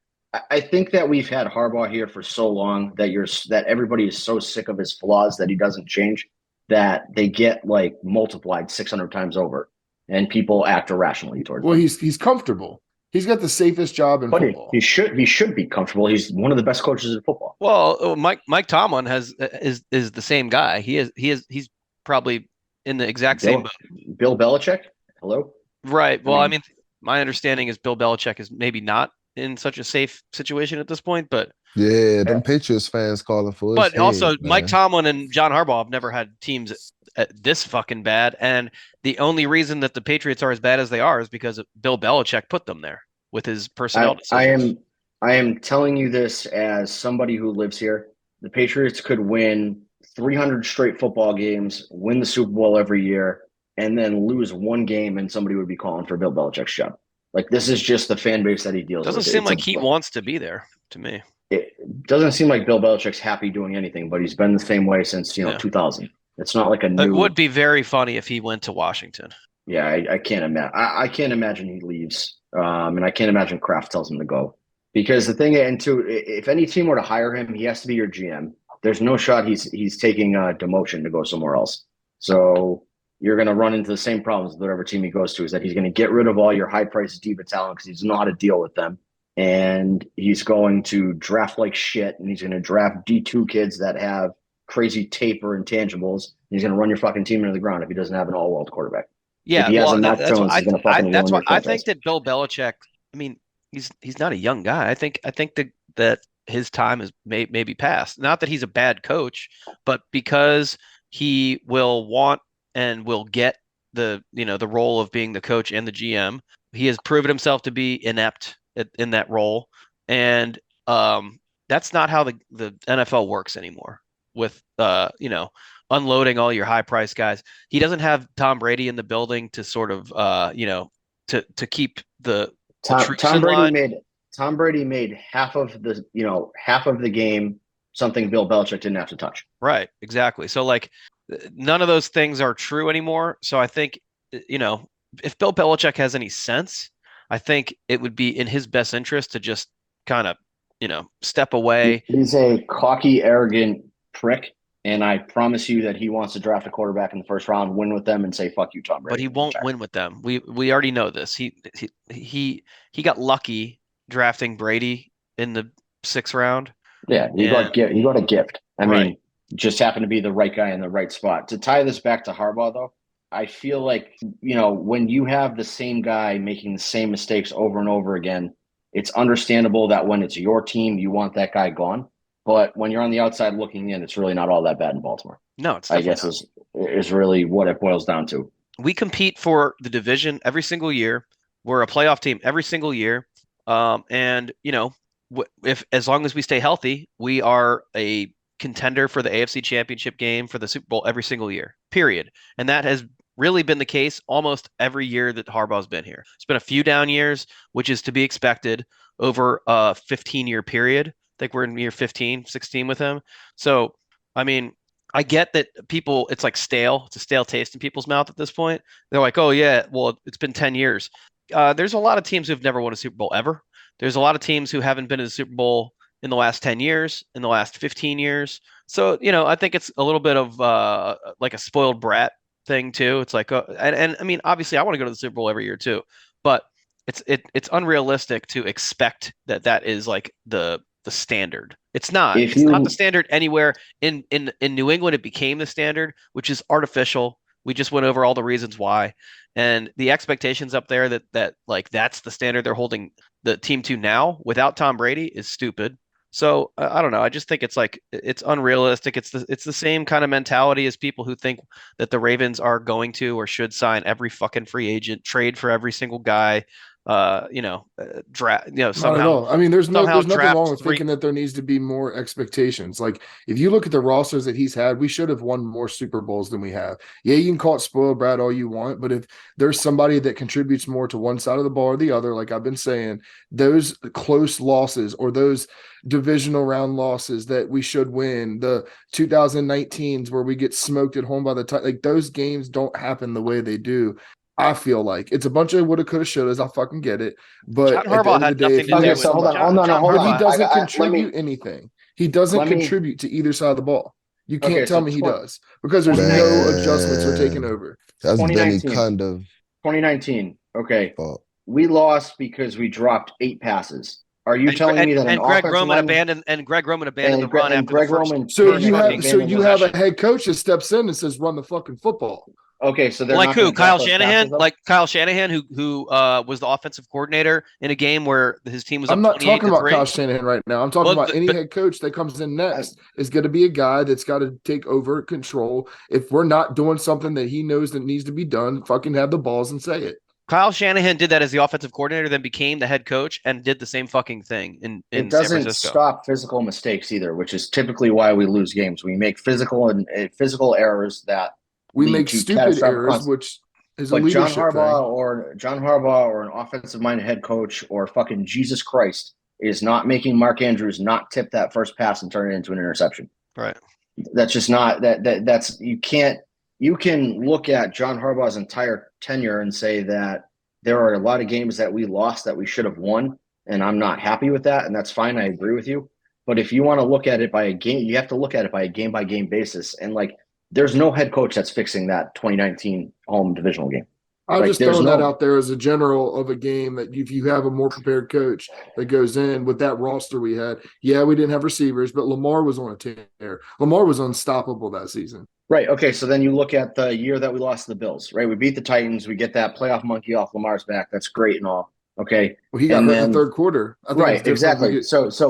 [SPEAKER 6] I think that we've had Harbaugh here for so long that everybody is so sick of his flaws that he doesn't change, that they get like multiplied 600 times over, and people act irrationally towards
[SPEAKER 4] Well,
[SPEAKER 6] him.
[SPEAKER 4] he's comfortable. He's got the safest job in
[SPEAKER 6] But
[SPEAKER 4] football.
[SPEAKER 6] he should be comfortable. He's one of the best coaches in football.
[SPEAKER 5] Well, Mike Tomlin is the same guy. He's probably in the exact same boat.
[SPEAKER 6] Bill Belichick. Hello.
[SPEAKER 5] Right. Well, I mean, my understanding is Bill Belichick is maybe not in such a safe situation at this point, but
[SPEAKER 7] Yeah, them Patriots fans calling for his
[SPEAKER 5] but also
[SPEAKER 7] head,
[SPEAKER 5] Mike
[SPEAKER 7] man.
[SPEAKER 5] Tomlin and John Harbaugh have never had teams this fucking bad, and the only reason that the Patriots are as bad as they are is because Bill Belichick put them there with his personnel decisions.
[SPEAKER 6] I am telling you this as somebody who lives here. The Patriots could win 300 straight football games, win the Super Bowl every year, and then lose one game, and somebody would be calling for Bill Belichick's job. Like, this is just the fan base that he deals with.
[SPEAKER 5] Doesn't seem like he wants to be there to me.
[SPEAKER 6] It doesn't seem like Bill Belichick's happy doing anything, but he's been the same way since 2000. It's not like a new.
[SPEAKER 5] It would be very funny if he went to Washington.
[SPEAKER 6] Yeah, I can't imagine. I can't imagine he leaves, and I can't imagine Kraft tells him to go. Because the thing, and too, if any team were to hire him, he has to be your GM. There's no shot he's taking a demotion to go somewhere else. So you're going to run into the same problems with whatever team he goes to. Is that he's going to get rid of all your high-priced diva talent because he doesn't know how to deal with them, and he's going to draft like shit, and he's going to draft D2 kids that have crazy tape or intangibles. He's going to run your fucking team into the ground if he doesn't have an all-world quarterback.
[SPEAKER 5] Yeah,
[SPEAKER 6] that's
[SPEAKER 5] why I think that Bill Belichick. I mean, he's not a young guy. I think that his time is maybe past. Not that he's a bad coach, but because he will want and will get the role of being the coach and the GM. He has proven himself to be inept in that role, and that's not how the NFL works anymore. With unloading all your high price guys, he doesn't have Tom Brady in the building to sort of to keep the
[SPEAKER 6] Tom Brady made half of the game something Bill Belichick didn't have to touch.
[SPEAKER 5] Right, exactly. So like none of those things are true anymore. So I think if Bill Belichick has any sense, I think it would be in his best interest to just kind of step away.
[SPEAKER 6] He's a cocky, arrogant prick. And I promise you that he wants to draft a quarterback in the first round, win with them, and say "fuck you, Tom Brady."
[SPEAKER 5] But he won't win with them. We already know this. He got lucky drafting Brady in the 6th round.
[SPEAKER 6] Yeah, he got a gift. I mean, just happened to be the right guy in the right spot. To tie this back to Harbaugh, though, I feel like when you have the same guy making the same mistakes over and over again, it's understandable that when it's your team, you want that guy gone. But when you're on the outside looking in, it's really not all that bad in Baltimore.
[SPEAKER 5] No, it's
[SPEAKER 6] I guess is really what it boils down to.
[SPEAKER 5] We compete for the division every single year. We're a playoff team every single year, and if as long as we stay healthy, we are a contender for the AFC Championship game, for the Super Bowl every single year. Period. And that has really been the case almost every year that Harbaugh's been here. It's been a few down years, which is to be expected over a 15-year period. I think we're in year 15, 16 with him. So, I mean, I get that people, it's like stale. It's a stale taste in people's mouth at this point. They're like, oh, yeah, well, it's been 10 years. There's a lot of teams who've never won a Super Bowl ever. There's a lot of teams who haven't been to the Super Bowl in the last 10 years, in the last 15 years. So, I think it's a little bit of like a spoiled brat thing, too. It's like, and I mean, obviously, I want to go to the Super Bowl every year, too. But it's unrealistic to expect that is like the standard. It's not. It's not the standard anywhere. In New England, it became the standard, which is artificial. We just went over all the reasons why, and the expectations up there that like that's the standard they're holding the team to now without Tom Brady is stupid. So I don't know. I just think it's like it's unrealistic. It's the same kind of mentality as people who think that the Ravens are going to or should sign every fucking free agent, trade for every single guy. Draft, somehow.
[SPEAKER 4] I mean, there's nothing wrong with
[SPEAKER 5] 3
[SPEAKER 4] thinking that there needs to be more expectations. Like, if you look at the rosters that he's had, we should have won more Super Bowls than we have. Yeah, you can call it spoiled brat all you want, but if there's somebody that contributes more to one side of the ball or the other, like I've been saying, those close losses or those divisional round losses that we should win, the 2019s where we get smoked at home by the like those games don't happen the way they do. I feel like it's a bunch of woulda, coulda, shouldas. I fucking get it, but
[SPEAKER 5] John
[SPEAKER 4] at the
[SPEAKER 5] Harbaugh
[SPEAKER 4] end of the
[SPEAKER 5] had
[SPEAKER 4] day,
[SPEAKER 5] nothing
[SPEAKER 4] if
[SPEAKER 5] to
[SPEAKER 4] you
[SPEAKER 5] do
[SPEAKER 6] Okay,
[SPEAKER 4] have
[SPEAKER 5] with
[SPEAKER 6] so hold
[SPEAKER 4] somebody,
[SPEAKER 6] on, hold on,
[SPEAKER 5] John
[SPEAKER 6] hold
[SPEAKER 4] but
[SPEAKER 6] on.
[SPEAKER 4] he
[SPEAKER 5] Harbaugh.
[SPEAKER 4] doesn't
[SPEAKER 6] Let
[SPEAKER 4] contribute
[SPEAKER 6] me.
[SPEAKER 4] anything. He doesn't
[SPEAKER 6] Let me.
[SPEAKER 4] contribute to either side of the ball. You
[SPEAKER 6] Okay,
[SPEAKER 4] can't tell
[SPEAKER 6] so
[SPEAKER 4] me he does because there's
[SPEAKER 6] 2019,
[SPEAKER 4] no adjustments for taking
[SPEAKER 7] Man,
[SPEAKER 4] over.
[SPEAKER 7] that's Benny
[SPEAKER 6] 2019,
[SPEAKER 7] kind of
[SPEAKER 6] 2019. Okay,
[SPEAKER 7] fault.
[SPEAKER 6] we lost because we dropped 8 passes. Are you telling me that an
[SPEAKER 5] And Greg
[SPEAKER 6] offensive
[SPEAKER 5] Roman
[SPEAKER 6] lineman
[SPEAKER 5] abandoned the run
[SPEAKER 6] and
[SPEAKER 5] after the
[SPEAKER 6] Greg
[SPEAKER 5] first
[SPEAKER 6] Roman
[SPEAKER 4] So
[SPEAKER 6] came
[SPEAKER 5] first
[SPEAKER 6] and
[SPEAKER 5] fucking
[SPEAKER 6] abandoned
[SPEAKER 4] you have a
[SPEAKER 5] possession.
[SPEAKER 4] head coach that steps in and says, "Run the fucking football."
[SPEAKER 6] Okay, so they're
[SPEAKER 5] Like
[SPEAKER 6] not going
[SPEAKER 5] who?
[SPEAKER 6] to drop
[SPEAKER 5] Kyle
[SPEAKER 6] those
[SPEAKER 5] Shanahan?
[SPEAKER 6] passes though?
[SPEAKER 5] Like Kyle Shanahan, who was the offensive coordinator in a game where his team was
[SPEAKER 4] I'm
[SPEAKER 5] up
[SPEAKER 4] not
[SPEAKER 5] 28
[SPEAKER 4] talking
[SPEAKER 5] to
[SPEAKER 4] about Kyle
[SPEAKER 5] 3.
[SPEAKER 4] Shanahan right now. I'm talking
[SPEAKER 5] Well,
[SPEAKER 4] about any
[SPEAKER 5] but
[SPEAKER 4] head coach that comes in
[SPEAKER 6] I,
[SPEAKER 4] next is going to be a guy that's got to take over control. If we're not doing something that he knows that needs to be done, fucking have the balls and say it.
[SPEAKER 5] Kyle Shanahan did that as the offensive coordinator, then became the head coach and did the same fucking thing
[SPEAKER 6] it
[SPEAKER 5] in San
[SPEAKER 6] doesn't
[SPEAKER 5] Francisco.
[SPEAKER 6] stop physical mistakes either, which is typically why we lose games. We make physical errors that
[SPEAKER 4] We
[SPEAKER 6] lead
[SPEAKER 4] make
[SPEAKER 6] to
[SPEAKER 4] stupid
[SPEAKER 6] catastrophic
[SPEAKER 4] errors,
[SPEAKER 6] consequences.
[SPEAKER 4] which is a
[SPEAKER 6] But
[SPEAKER 4] leadership thing.
[SPEAKER 6] John Harbaugh or an offensive minded head coach or fucking Jesus Christ is not making Mark Andrews not tip that first pass and turn it into an interception.
[SPEAKER 5] Right.
[SPEAKER 6] That's just not that's you can look at John Harbaugh's entire tenure and say that there are a lot of games that we lost that we should have won, and I'm not happy with that, and that's fine. I agree with you. But if you want to look at it by a game, you have to look at it by a game basis. And like, there's no head coach that's fixing that 2019 home divisional game.
[SPEAKER 4] I'm
[SPEAKER 6] Like,
[SPEAKER 4] just
[SPEAKER 6] there's
[SPEAKER 4] throwing that
[SPEAKER 6] no.
[SPEAKER 4] out there as a general of a game that if you have a more prepared coach that goes in with that roster we had, yeah, we didn't have receivers, but Lamar was on a tear. Lamar was unstoppable that season.
[SPEAKER 6] Right. Okay. So then you look at the year that we lost to the Bills, right? We beat the Titans. We get that playoff monkey off Lamar's back. That's great and all. Okay.
[SPEAKER 4] Well, he got
[SPEAKER 6] And
[SPEAKER 4] hurt in the
[SPEAKER 6] then,
[SPEAKER 4] third quarter. I think
[SPEAKER 6] right,
[SPEAKER 4] it's different.
[SPEAKER 6] exactly.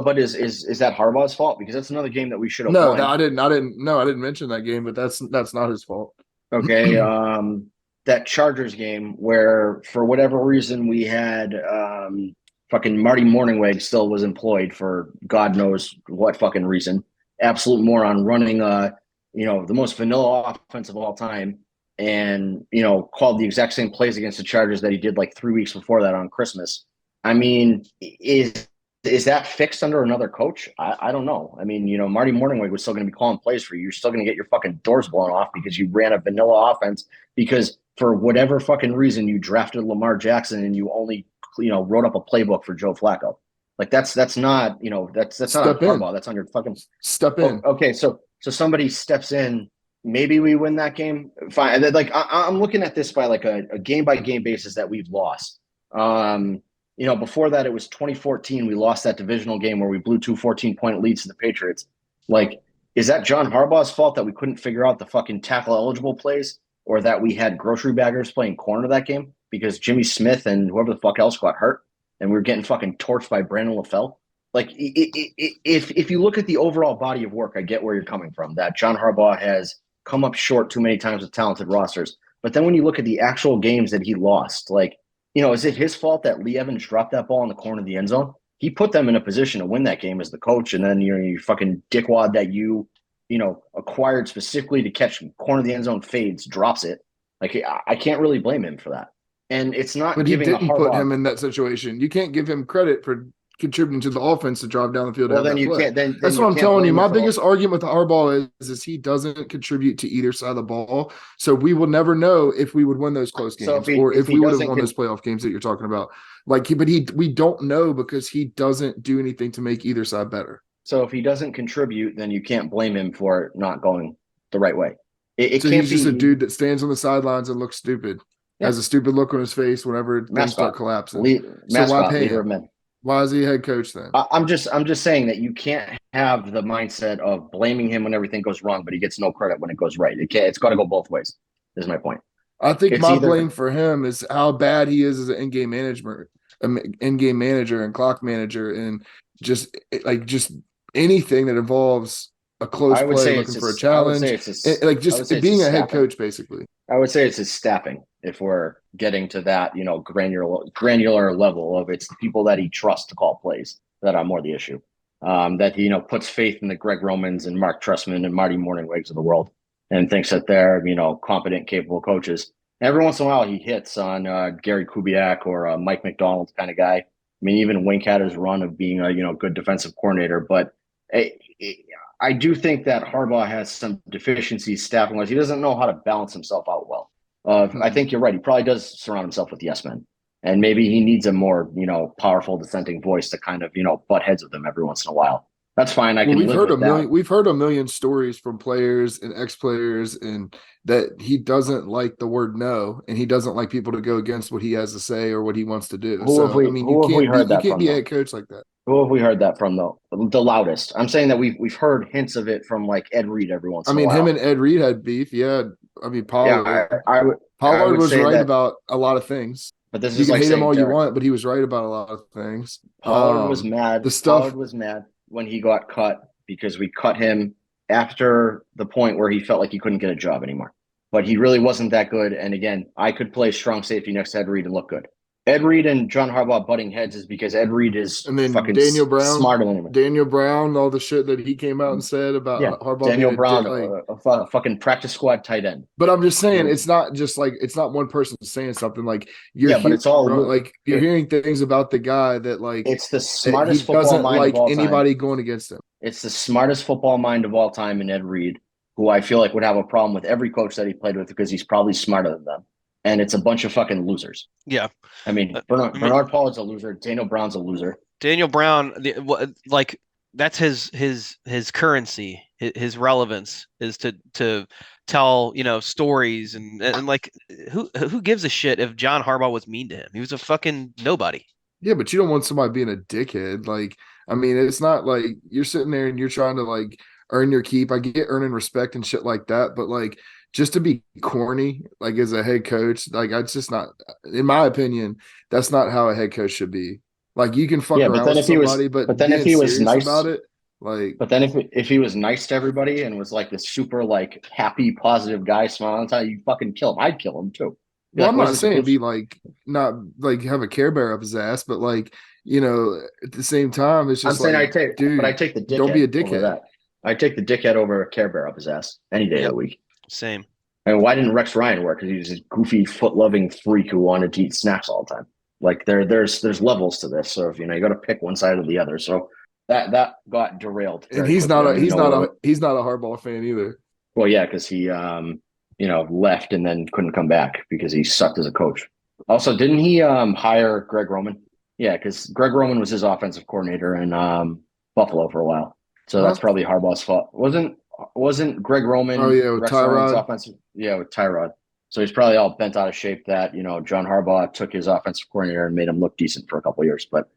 [SPEAKER 6] But is that Harbaugh's fault? Because that's another game that we should have
[SPEAKER 4] No,
[SPEAKER 6] won.
[SPEAKER 4] I didn't. No, I didn't mention that game, but that's not his fault.
[SPEAKER 6] Okay. That Chargers game where for whatever reason we had fucking Marty Morningweg still was employed for God knows what fucking reason. Absolute moron running the most vanilla offense of all time, and called the exact same plays against the Chargers that he did like 3 weeks before that on Christmas. I mean, is that fixed under another coach? I don't know. I mean, Marty Morningweg was still going to be calling plays for you. You're still going to get your fucking doors blown off because you ran a vanilla offense because for whatever fucking reason you drafted Lamar Jackson and you only wrote up a playbook for Joe Flacco. Like that's not that's not on Harbaugh. That's on your fucking
[SPEAKER 4] step in.
[SPEAKER 6] Okay, so somebody steps in. Maybe we win that game. Fine. Like I'm looking at this by like a game by game basis that we've lost. Before that, it was 2014. We lost that divisional game where we blew 2 14-point leads to the Patriots. Like, is that John Harbaugh's fault that we couldn't figure out the fucking tackle eligible plays, or that we had grocery baggers playing corner that game because Jimmy Smith and whoever the fuck else got hurt and we were getting fucking torched by Brandon LaFell? Like, if you look at the overall body of work, I get where you're coming from. That John Harbaugh has come up short too many times with talented rosters. But then when you look at the actual games that he lost, like, is it his fault that Lee Evans dropped that ball in the corner of the end zone? He put them in a position to win that game as the coach, and then you fucking dickwad that you acquired specifically to catch corner of the end zone fades, drops it. Like, I can't really blame him for that. And it's not.
[SPEAKER 4] But he
[SPEAKER 6] giving
[SPEAKER 4] didn't
[SPEAKER 6] Harbaugh,
[SPEAKER 4] put him in that situation. You can't give him credit for contributing to the offense to drive down the field.
[SPEAKER 6] Well, then
[SPEAKER 4] that
[SPEAKER 6] you
[SPEAKER 4] play.
[SPEAKER 6] can't. Then
[SPEAKER 4] That's
[SPEAKER 6] you
[SPEAKER 4] what I'm
[SPEAKER 6] can't
[SPEAKER 4] telling you.
[SPEAKER 6] blame him
[SPEAKER 4] My
[SPEAKER 6] for
[SPEAKER 4] biggest argument with Harbaugh is he doesn't contribute to either side of the ball. So we will never know if we would win those close games
[SPEAKER 6] So
[SPEAKER 4] or if we would have
[SPEAKER 6] doesn't
[SPEAKER 4] won those playoff games that you're talking about. We don't know because he doesn't do anything to make either side better.
[SPEAKER 6] So if he doesn't contribute, then you can't blame him for it not going the right way. It
[SPEAKER 4] So
[SPEAKER 6] can't
[SPEAKER 4] he's just
[SPEAKER 6] be
[SPEAKER 4] a dude that stands on the sidelines and looks stupid, has a stupid look on his face whenever things start collapsing. So why pay
[SPEAKER 6] leader of
[SPEAKER 4] him?
[SPEAKER 6] men.
[SPEAKER 4] Why is he head coach then?
[SPEAKER 6] I'm just saying that you can't have the mindset of blaming him when everything goes wrong, but he gets no credit when it goes right. It's got to go both ways. Is my point.
[SPEAKER 4] I think
[SPEAKER 6] It's
[SPEAKER 4] my
[SPEAKER 6] either-
[SPEAKER 4] blame for him is how bad he is as an in-game manager and clock manager, and just anything that involves a close play, looking for a challenge, being a head coach, basically.
[SPEAKER 6] I would say it's his staffing. If we're getting to that, granular level of it's the people that he trusts to call plays that are more the issue. That he puts faith in the Greg Romans and Mark Trestman and Marty Morningwigs of the world, and thinks that they're competent, capable coaches. Every once in a while, he hits on Gary Kubiak or Mike McDonald kind of guy. I mean, even Wink had his run of being a good defensive coordinator, but I do think that Harbaugh has some deficiencies staffing-wise. He doesn't know how to balance himself out well. I think you're right. He probably does surround himself with yes men. And maybe he needs a more, powerful dissenting voice to kind of, butt heads with him every once in a while. That's fine. I can live with that.
[SPEAKER 4] We've heard a million stories from players and ex-players, and that he doesn't like the word no, and he doesn't like people to go against what he has to say or what he wants to do.
[SPEAKER 6] Who have
[SPEAKER 4] You can't be a head coach like that.
[SPEAKER 6] Who have we heard that from though? The loudest. I'm saying that we've heard hints of it from like Ed Reed every once in a while.
[SPEAKER 4] Him and Ed Reed had beef. Yeah. Pollard.
[SPEAKER 6] Yeah,
[SPEAKER 4] Pollard was right about a lot of things.
[SPEAKER 6] But this
[SPEAKER 4] you
[SPEAKER 6] is
[SPEAKER 4] can
[SPEAKER 6] like
[SPEAKER 4] hate him all
[SPEAKER 6] Derek,
[SPEAKER 4] you want, but he was right about a lot of things.
[SPEAKER 6] Pollard was mad. Pollard was mad when he got cut because we cut him after the point where he felt like he couldn't get a job anymore. But he really wasn't that good. And again, I could play strong safety next to Ed Reed and look good. Ed Reed and John Harbaugh butting heads is because Ed Reed is fucking
[SPEAKER 4] Daniel Brown,
[SPEAKER 6] smarter than him.
[SPEAKER 4] Daniel Brown, all the shit that he came out and said about Harbaugh.
[SPEAKER 6] Daniel Brown, a fucking practice squad tight end.
[SPEAKER 4] But I'm just saying, it's not one person saying something like
[SPEAKER 6] but it's all
[SPEAKER 4] like you're hearing things about the guy that like
[SPEAKER 6] it's the smartest
[SPEAKER 4] football
[SPEAKER 6] mind
[SPEAKER 4] like
[SPEAKER 6] of all
[SPEAKER 4] anybody
[SPEAKER 6] time.
[SPEAKER 4] going against him.
[SPEAKER 6] It's the smartest football mind of all time in Ed Reed, who I feel like would have a problem with every coach that he played with because he's probably smarter than them. And it's a bunch of fucking losers.
[SPEAKER 5] Yeah.
[SPEAKER 6] I mean, Bernard Pollard's a loser. Daniel Brown's a loser.
[SPEAKER 5] Daniel Brown, that's his currency, his relevance is to tell, stories and like who gives a shit if John Harbaugh was mean to him? He was a fucking nobody.
[SPEAKER 4] Yeah, but you don't want somebody being a dickhead. Like, it's not like you're sitting there and you're trying to like earn your keep. I get earning respect and shit like that, but like just to be corny, like as a head coach, like it's just not, in my opinion, that's not how a head coach should be. Like you can fuck around with somebody, but then if he was nice about it, like.
[SPEAKER 6] But then if he was nice to everybody and was like this super like happy, positive guy, smiling all the time, you fucking kill him. I'd kill him too.
[SPEAKER 4] Well, I'm not saying be like not like have a Care Bear up his ass, but like at the same time, it's just.
[SPEAKER 6] I'm saying I take the dickhead.
[SPEAKER 4] Don't be a dickhead.
[SPEAKER 6] I take the dickhead over a Care Bear up his ass any day of the week.
[SPEAKER 5] Same.
[SPEAKER 6] And why didn't Rex Ryan work? Because he was this goofy, foot-loving freak who wanted to eat snacks all the time. Like there's levels to this. So if you got to pick one side or the other. So that got derailed.
[SPEAKER 4] And he's not a Harbaugh fan either.
[SPEAKER 6] Well, yeah, because he left and then couldn't come back because he sucked as a coach. Also, didn't he hire Greg Roman? Yeah, because Greg Roman was his offensive coordinator in Buffalo for a while. So that's probably Harbaugh's fault. Wasn't Greg Roman?
[SPEAKER 4] Oh yeah, with Tyrod.
[SPEAKER 6] With Tyrod. So he's probably all bent out of shape that John Harbaugh took his offensive coordinator and made him look decent for a couple of years, but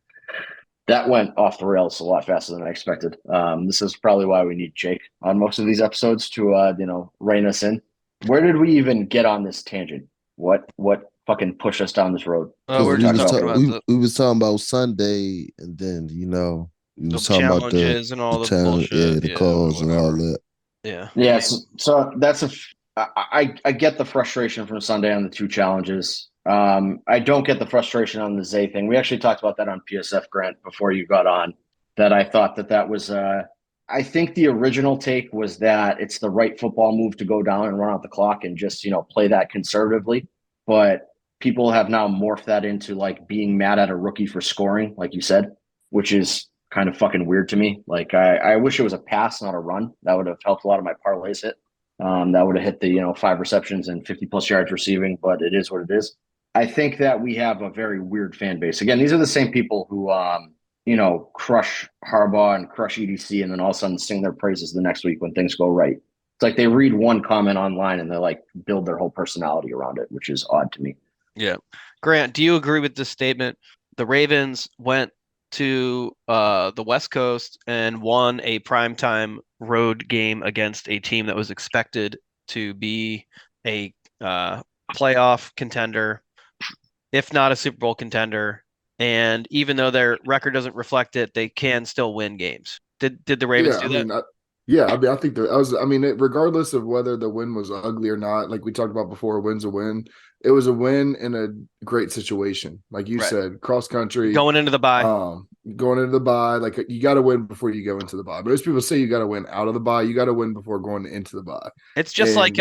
[SPEAKER 6] that went off the rails a lot faster than I expected. This is probably why we need Jake on most of these episodes to rein us in. Where did we even get on this tangent? What fucking pushed us down this road?
[SPEAKER 5] We
[SPEAKER 7] was talking about Sunday, and then we was talking about
[SPEAKER 5] the and all the bullshit,
[SPEAKER 7] the calls and all that.
[SPEAKER 5] Yeah.
[SPEAKER 6] So that's I get the frustration from Sunday on the two challenges. I don't get the frustration on the Zay thing. We actually talked about that on PSF, Grant, before you got on. That I thought that was. I think the original take was that it's the right football move to go down and run out the clock and just play that conservatively. But people have now morphed that into like being mad at a rookie for scoring, like you said, which is kind of fucking weird to me. Like I wish it was a pass, not a run. That would have helped a lot of my parlays hit. That would have hit the 5 receptions and 50+ yards receiving, but it is what it is. I think that we have a very weird fan base. Again, these are the same people who crush Harbaugh and crush EDC and then all of a sudden sing their praises the next week when things go right. It's like they read one comment online and they like build their whole personality around it, which is odd to me.
[SPEAKER 5] Yeah. Grant, do you agree with this statement? The Ravens went to the West Coast and won a primetime road game against a team that was expected to be a playoff contender, if not a Super Bowl contender. And even though their record doesn't reflect it, they can still win games. Did the Ravens do that?
[SPEAKER 4] I think regardless of whether the win was ugly or not, like we talked about before, a win's a win. It was a win in a great situation. Like you said, cross country.
[SPEAKER 5] Going into the bye.
[SPEAKER 4] Like you got to win before you go into the bye. Most people say you got to win out of the bye. You got to win before going into the bye.
[SPEAKER 5] It's just scoring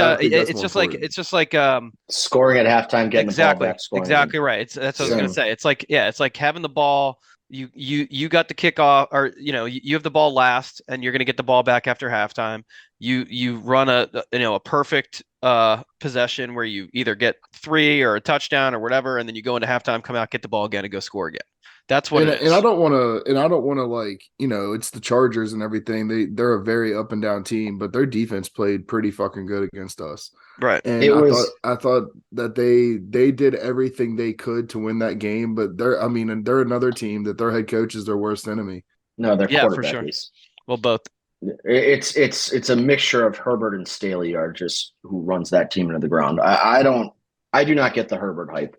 [SPEAKER 5] at
[SPEAKER 6] halftime, getting the ball back, scoring.
[SPEAKER 5] Exactly right. That's what I was going to say. It's like having the ball. You got the kickoff, or you have the ball last, and you're going to get the ball back after halftime. you run a perfect possession where you either get 3 or a touchdown or whatever, and then you go into halftime, come out, get the ball again, and go score again. That's what it
[SPEAKER 4] And I
[SPEAKER 5] is.
[SPEAKER 4] don't want to like, it's the Chargers and everything. They're a very up and down team, but their defense played pretty fucking good against us.
[SPEAKER 5] Right.
[SPEAKER 4] And
[SPEAKER 6] It
[SPEAKER 4] I
[SPEAKER 6] was
[SPEAKER 4] thought that they did everything they could to win that game, but and they're another team that their head coach is their worst enemy.
[SPEAKER 6] no, their
[SPEAKER 5] Yeah, for
[SPEAKER 6] quarterback
[SPEAKER 5] sure.
[SPEAKER 6] is.
[SPEAKER 5] Well, both.
[SPEAKER 6] It's a mixture of Herbert and Staley are just who runs that team into the ground. I do not get the Herbert hype.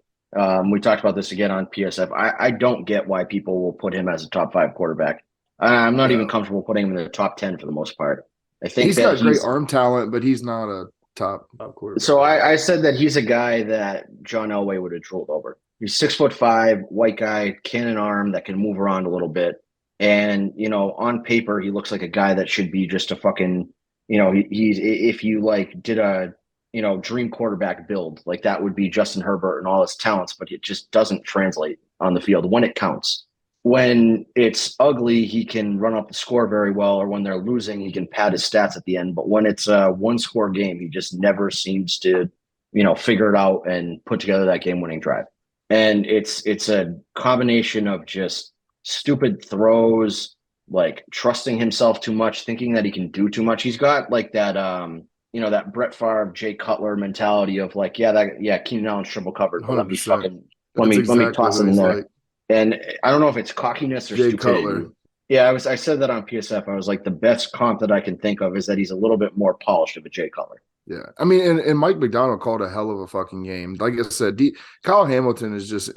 [SPEAKER 6] We talked about this again on PSF. I don't get why people will put him as a top 5 quarterback. I'm not even comfortable putting him in the top 10 for the most part. I think
[SPEAKER 4] He's got great arm talent, but he's not a top quarterback.
[SPEAKER 6] So I said that he's a guy that John Elway would have drooled over. He's 6'5", white guy, cannon arm that can move around a little bit. And, on paper, he looks like a guy that should be just a fucking, he's if you like did a, dream quarterback build, like that would be Justin Herbert and all his talents, but it just doesn't translate on the field when it counts. When it's ugly, he can run up the score very well, or when they're losing, he can pad his stats at the end. But when it's a one-score game, he just never seems to, figure it out and put together that game-winning drive. And it's a combination of just stupid throws, like trusting himself too much, thinking that he can do too much. He's got like that, that Brett Favre, Jay Cutler mentality of like, Keenan Allen's triple covered, but let me
[SPEAKER 4] 100%.
[SPEAKER 6] let me
[SPEAKER 4] exactly
[SPEAKER 6] toss
[SPEAKER 4] what
[SPEAKER 6] it in
[SPEAKER 4] he's
[SPEAKER 6] there.
[SPEAKER 4] like.
[SPEAKER 6] And I don't know if it's cockiness or
[SPEAKER 4] Jay
[SPEAKER 6] stupidity.
[SPEAKER 4] Cutler.
[SPEAKER 6] Yeah, I said that on PSF. I was like, the best comp that I can think of is that he's a little bit more polished of a Jay Cutler.
[SPEAKER 4] Yeah. I mean, and Mike McDonald called a hell of a fucking game. Like I said, Kyle Hamilton is just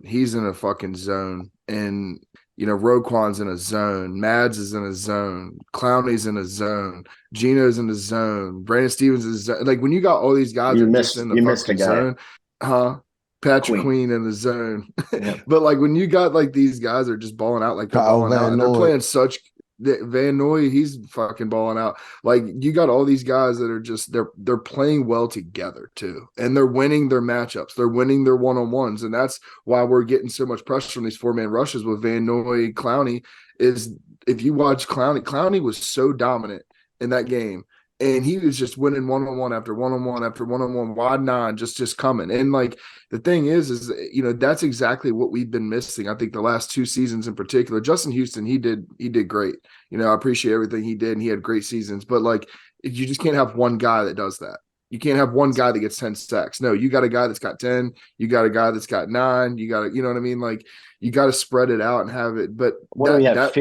[SPEAKER 4] he's in a fucking zone. And, Roquan's in a zone. Mads is in a zone. Clowney's in a zone. Gino's in a zone. Brandon Stevens is like when you got all these guys
[SPEAKER 6] You
[SPEAKER 4] that
[SPEAKER 6] missed-
[SPEAKER 4] just in the
[SPEAKER 6] you missed
[SPEAKER 4] fucking
[SPEAKER 6] a guy.
[SPEAKER 4] zone. Patrick
[SPEAKER 6] Queen.
[SPEAKER 4] Queen in the zone.
[SPEAKER 6] Yeah.
[SPEAKER 4] But like when you got like these guys are just balling out like they're
[SPEAKER 7] Kyle
[SPEAKER 4] balling out
[SPEAKER 7] Van
[SPEAKER 4] and they're
[SPEAKER 7] Noy.
[SPEAKER 4] playing such Van Noy, he's fucking balling out. Like you got all these guys that are just they're playing well together too. And they're winning their matchups. They're winning their one-on-ones. And that's why we're getting so much pressure from these 4-man rushes with Van Noy, Clowney. Is if you watch Clowney was so dominant in that game. And he was just winning one-on-one after one-on-one after one-on-one, wide nine, just coming. And like the thing is that's exactly what we've been missing. I think the last 2 seasons in particular. Justin Houston, he did great. I appreciate everything he did, and he had great seasons. But like, you just can't have one guy that does that. You can't have one guy that gets 10 sacks. No, you got a guy that's got 10. You got a guy that's got 9. You got you know what I mean? Like you got to spread it out and have it. But
[SPEAKER 6] What do we have?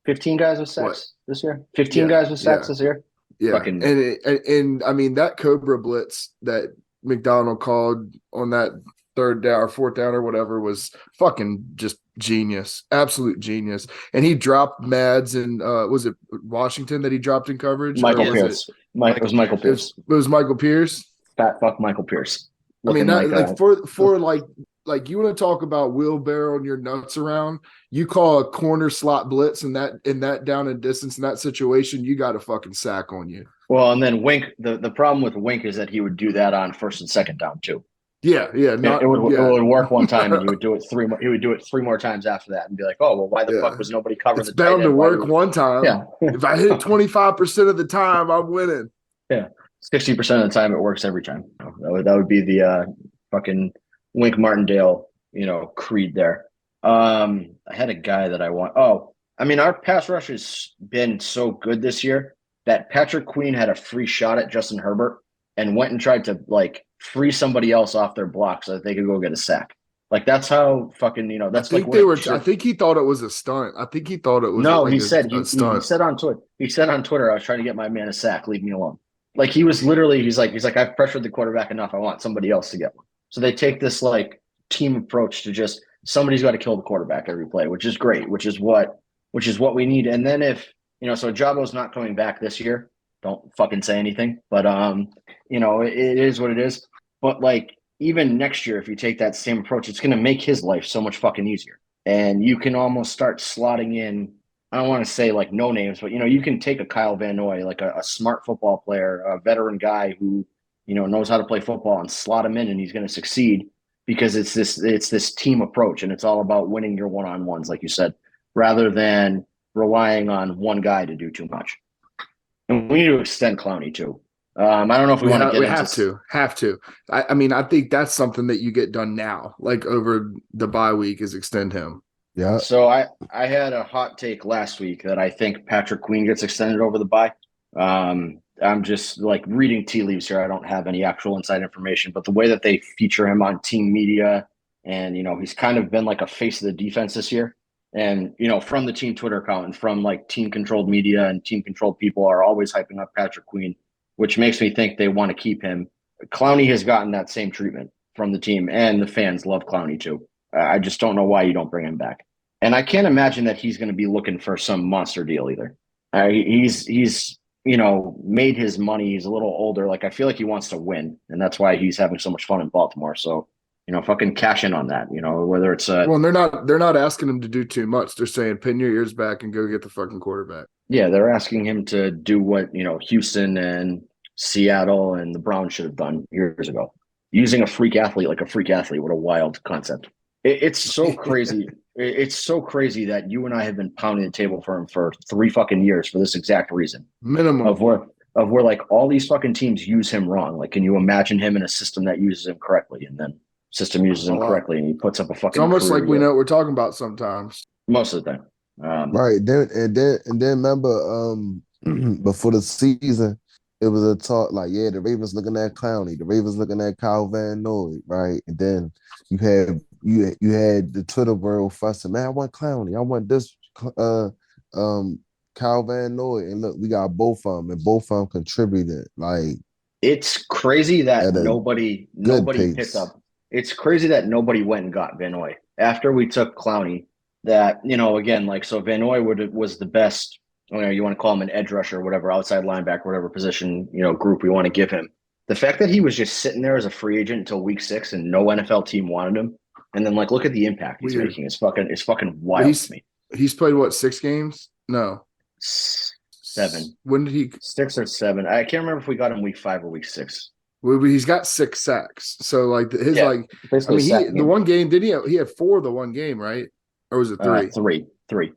[SPEAKER 6] 15 guys with sacks this year? 15 guys with sacks this year?
[SPEAKER 4] Yeah,
[SPEAKER 6] Fucking-
[SPEAKER 4] and I mean that Cobra blitz that McDonald called on that 3rd down or 4th down or whatever was fucking just genius, absolute genius. And he dropped Mads and was it Washington that he dropped in coverage?
[SPEAKER 6] Michael
[SPEAKER 4] Or was
[SPEAKER 6] Pierce. It was Michael Pierce.
[SPEAKER 4] It was Michael Pierce.
[SPEAKER 6] Fat fuck Michael Pierce.
[SPEAKER 4] I mean,
[SPEAKER 6] Looking
[SPEAKER 4] that, for like you want to talk about wheelbarrowing your nuts around, you call a corner slot blitz in that down and distance in that situation, you got a fucking sack on you.
[SPEAKER 6] Well, and then Wink, the problem with Wink is that he would do that on 1st and 2nd down too.
[SPEAKER 4] Yeah.
[SPEAKER 6] It would work one time, and he would do it 3 more. He would do it 3 more times after that, and be like, "Oh, well, why the fuck was nobody covering
[SPEAKER 4] It's
[SPEAKER 6] the tight
[SPEAKER 4] bound
[SPEAKER 6] end?
[SPEAKER 4] to
[SPEAKER 6] Why
[SPEAKER 4] work
[SPEAKER 6] would-"
[SPEAKER 4] one time.
[SPEAKER 6] Yeah.
[SPEAKER 4] If I hit it 25% of the time, I'm winning.
[SPEAKER 6] Yeah, 60% of the time it works every time. That would be the fucking Wink Martindale, creed there. I had a guy that I want. Oh, I mean, our pass rush has been so good this year that Patrick Queen had a free shot at Justin Herbert and went and tried to like free somebody else off their block so that they could go get a sack. Like that's how fucking that's
[SPEAKER 4] I think
[SPEAKER 6] like
[SPEAKER 4] I think he thought it was a stunt. I think he thought it was
[SPEAKER 6] no.
[SPEAKER 4] like
[SPEAKER 6] He
[SPEAKER 4] a
[SPEAKER 6] said
[SPEAKER 4] stunt.
[SPEAKER 6] he said on Twitter. He said on Twitter, "I was trying to get my man a sack. Leave me alone." Like he was literally. He's like I've pressured the quarterback enough. I want somebody else to get one. So they take this like team approach to just somebody's got to kill the quarterback every play, which is great. Which is what we need. And then if so Jabo's not coming back this year. Don't fucking say anything. But it is what it is. But like. Even next year, if you take that same approach, it's going to make his life so much fucking easier. And you can almost start slotting in, I don't want to say like no names, but, you can take a Kyle Van Noy, like a smart football player, a veteran guy who, knows how to play football and slot him in and he's going to succeed because it's this team approach and it's all about winning your one-on-ones, like you said, rather than relying on one guy to do too much. And we need to extend Clowney too. I don't know if we want to get
[SPEAKER 4] we
[SPEAKER 6] into
[SPEAKER 4] have to. I mean, I think that's something that you get done now, like over the bye week, is extend him.
[SPEAKER 7] Yeah.
[SPEAKER 6] So I had a hot take last week that I think Patrick Queen gets extended over the bye. I'm just like reading tea leaves here. I don't have any actual inside information, but the way that they feature him on team media, and he's kind of been like a face of the defense this year. And from the team Twitter account and from like team controlled media and team controlled people are always hyping up Patrick Queen, which makes me think they want to keep him. Clowney has gotten that same treatment from the team, and the fans love Clowney too. I just don't know why you don't bring him back. And I can't imagine that he's going to be looking for some monster deal either. He's made his money. He's a little older. Like, I feel like he wants to win, and that's why he's having so much fun in Baltimore. So, fucking cash in on that. Whether it's
[SPEAKER 4] well, they're not asking him to do too much. They're saying pin your ears back and go get the fucking quarterback.
[SPEAKER 6] Yeah, they're asking him to do what Houston and Seattle and the Browns should have done years ago. Using a freak athlete like a freak athlete. What a wild concept! It's so crazy. It's so crazy that you and I have been pounding the table for him for 3 fucking years for this exact reason.
[SPEAKER 4] Minimum
[SPEAKER 6] of where like all these fucking teams use him wrong. Like, can you imagine him in a system that uses him correctly, and then system uses him correctly, and he puts up a fucking.
[SPEAKER 4] It's almost like we know what we're talking about sometimes.
[SPEAKER 6] Most of the time,
[SPEAKER 7] Right. Then remember, before the season, it was a talk like, yeah, the Ravens looking at Clowney, the Ravens looking at Kyle Van Noy, right? And then you had the Twitter world fussing, man, I want Clowney, I want this Kyle Van Noy, and look, we got both of them, and both of them contributed. Like,
[SPEAKER 6] it's crazy that nobody
[SPEAKER 7] pace.
[SPEAKER 6] picked up. It's crazy that nobody went and got Van Noy after we took Clowney. That again, like, so Van Noy was the best. You want to call him an edge rusher, whatever, outside linebacker, whatever position group we want to give him. The fact that he was just sitting there as a free agent until week 6 and no NFL team wanted him, and then like look at the impact he's making. It's fucking wild to me.
[SPEAKER 4] He's played what, 6 games? No,
[SPEAKER 6] 7.
[SPEAKER 4] When did he?
[SPEAKER 6] 6 or 7. I can't remember if we got him week 5 or week 6.
[SPEAKER 4] Well, he's got 6 sacks. So like his the one game, did he had 4 the one game, right? Or was it 3?
[SPEAKER 6] 3.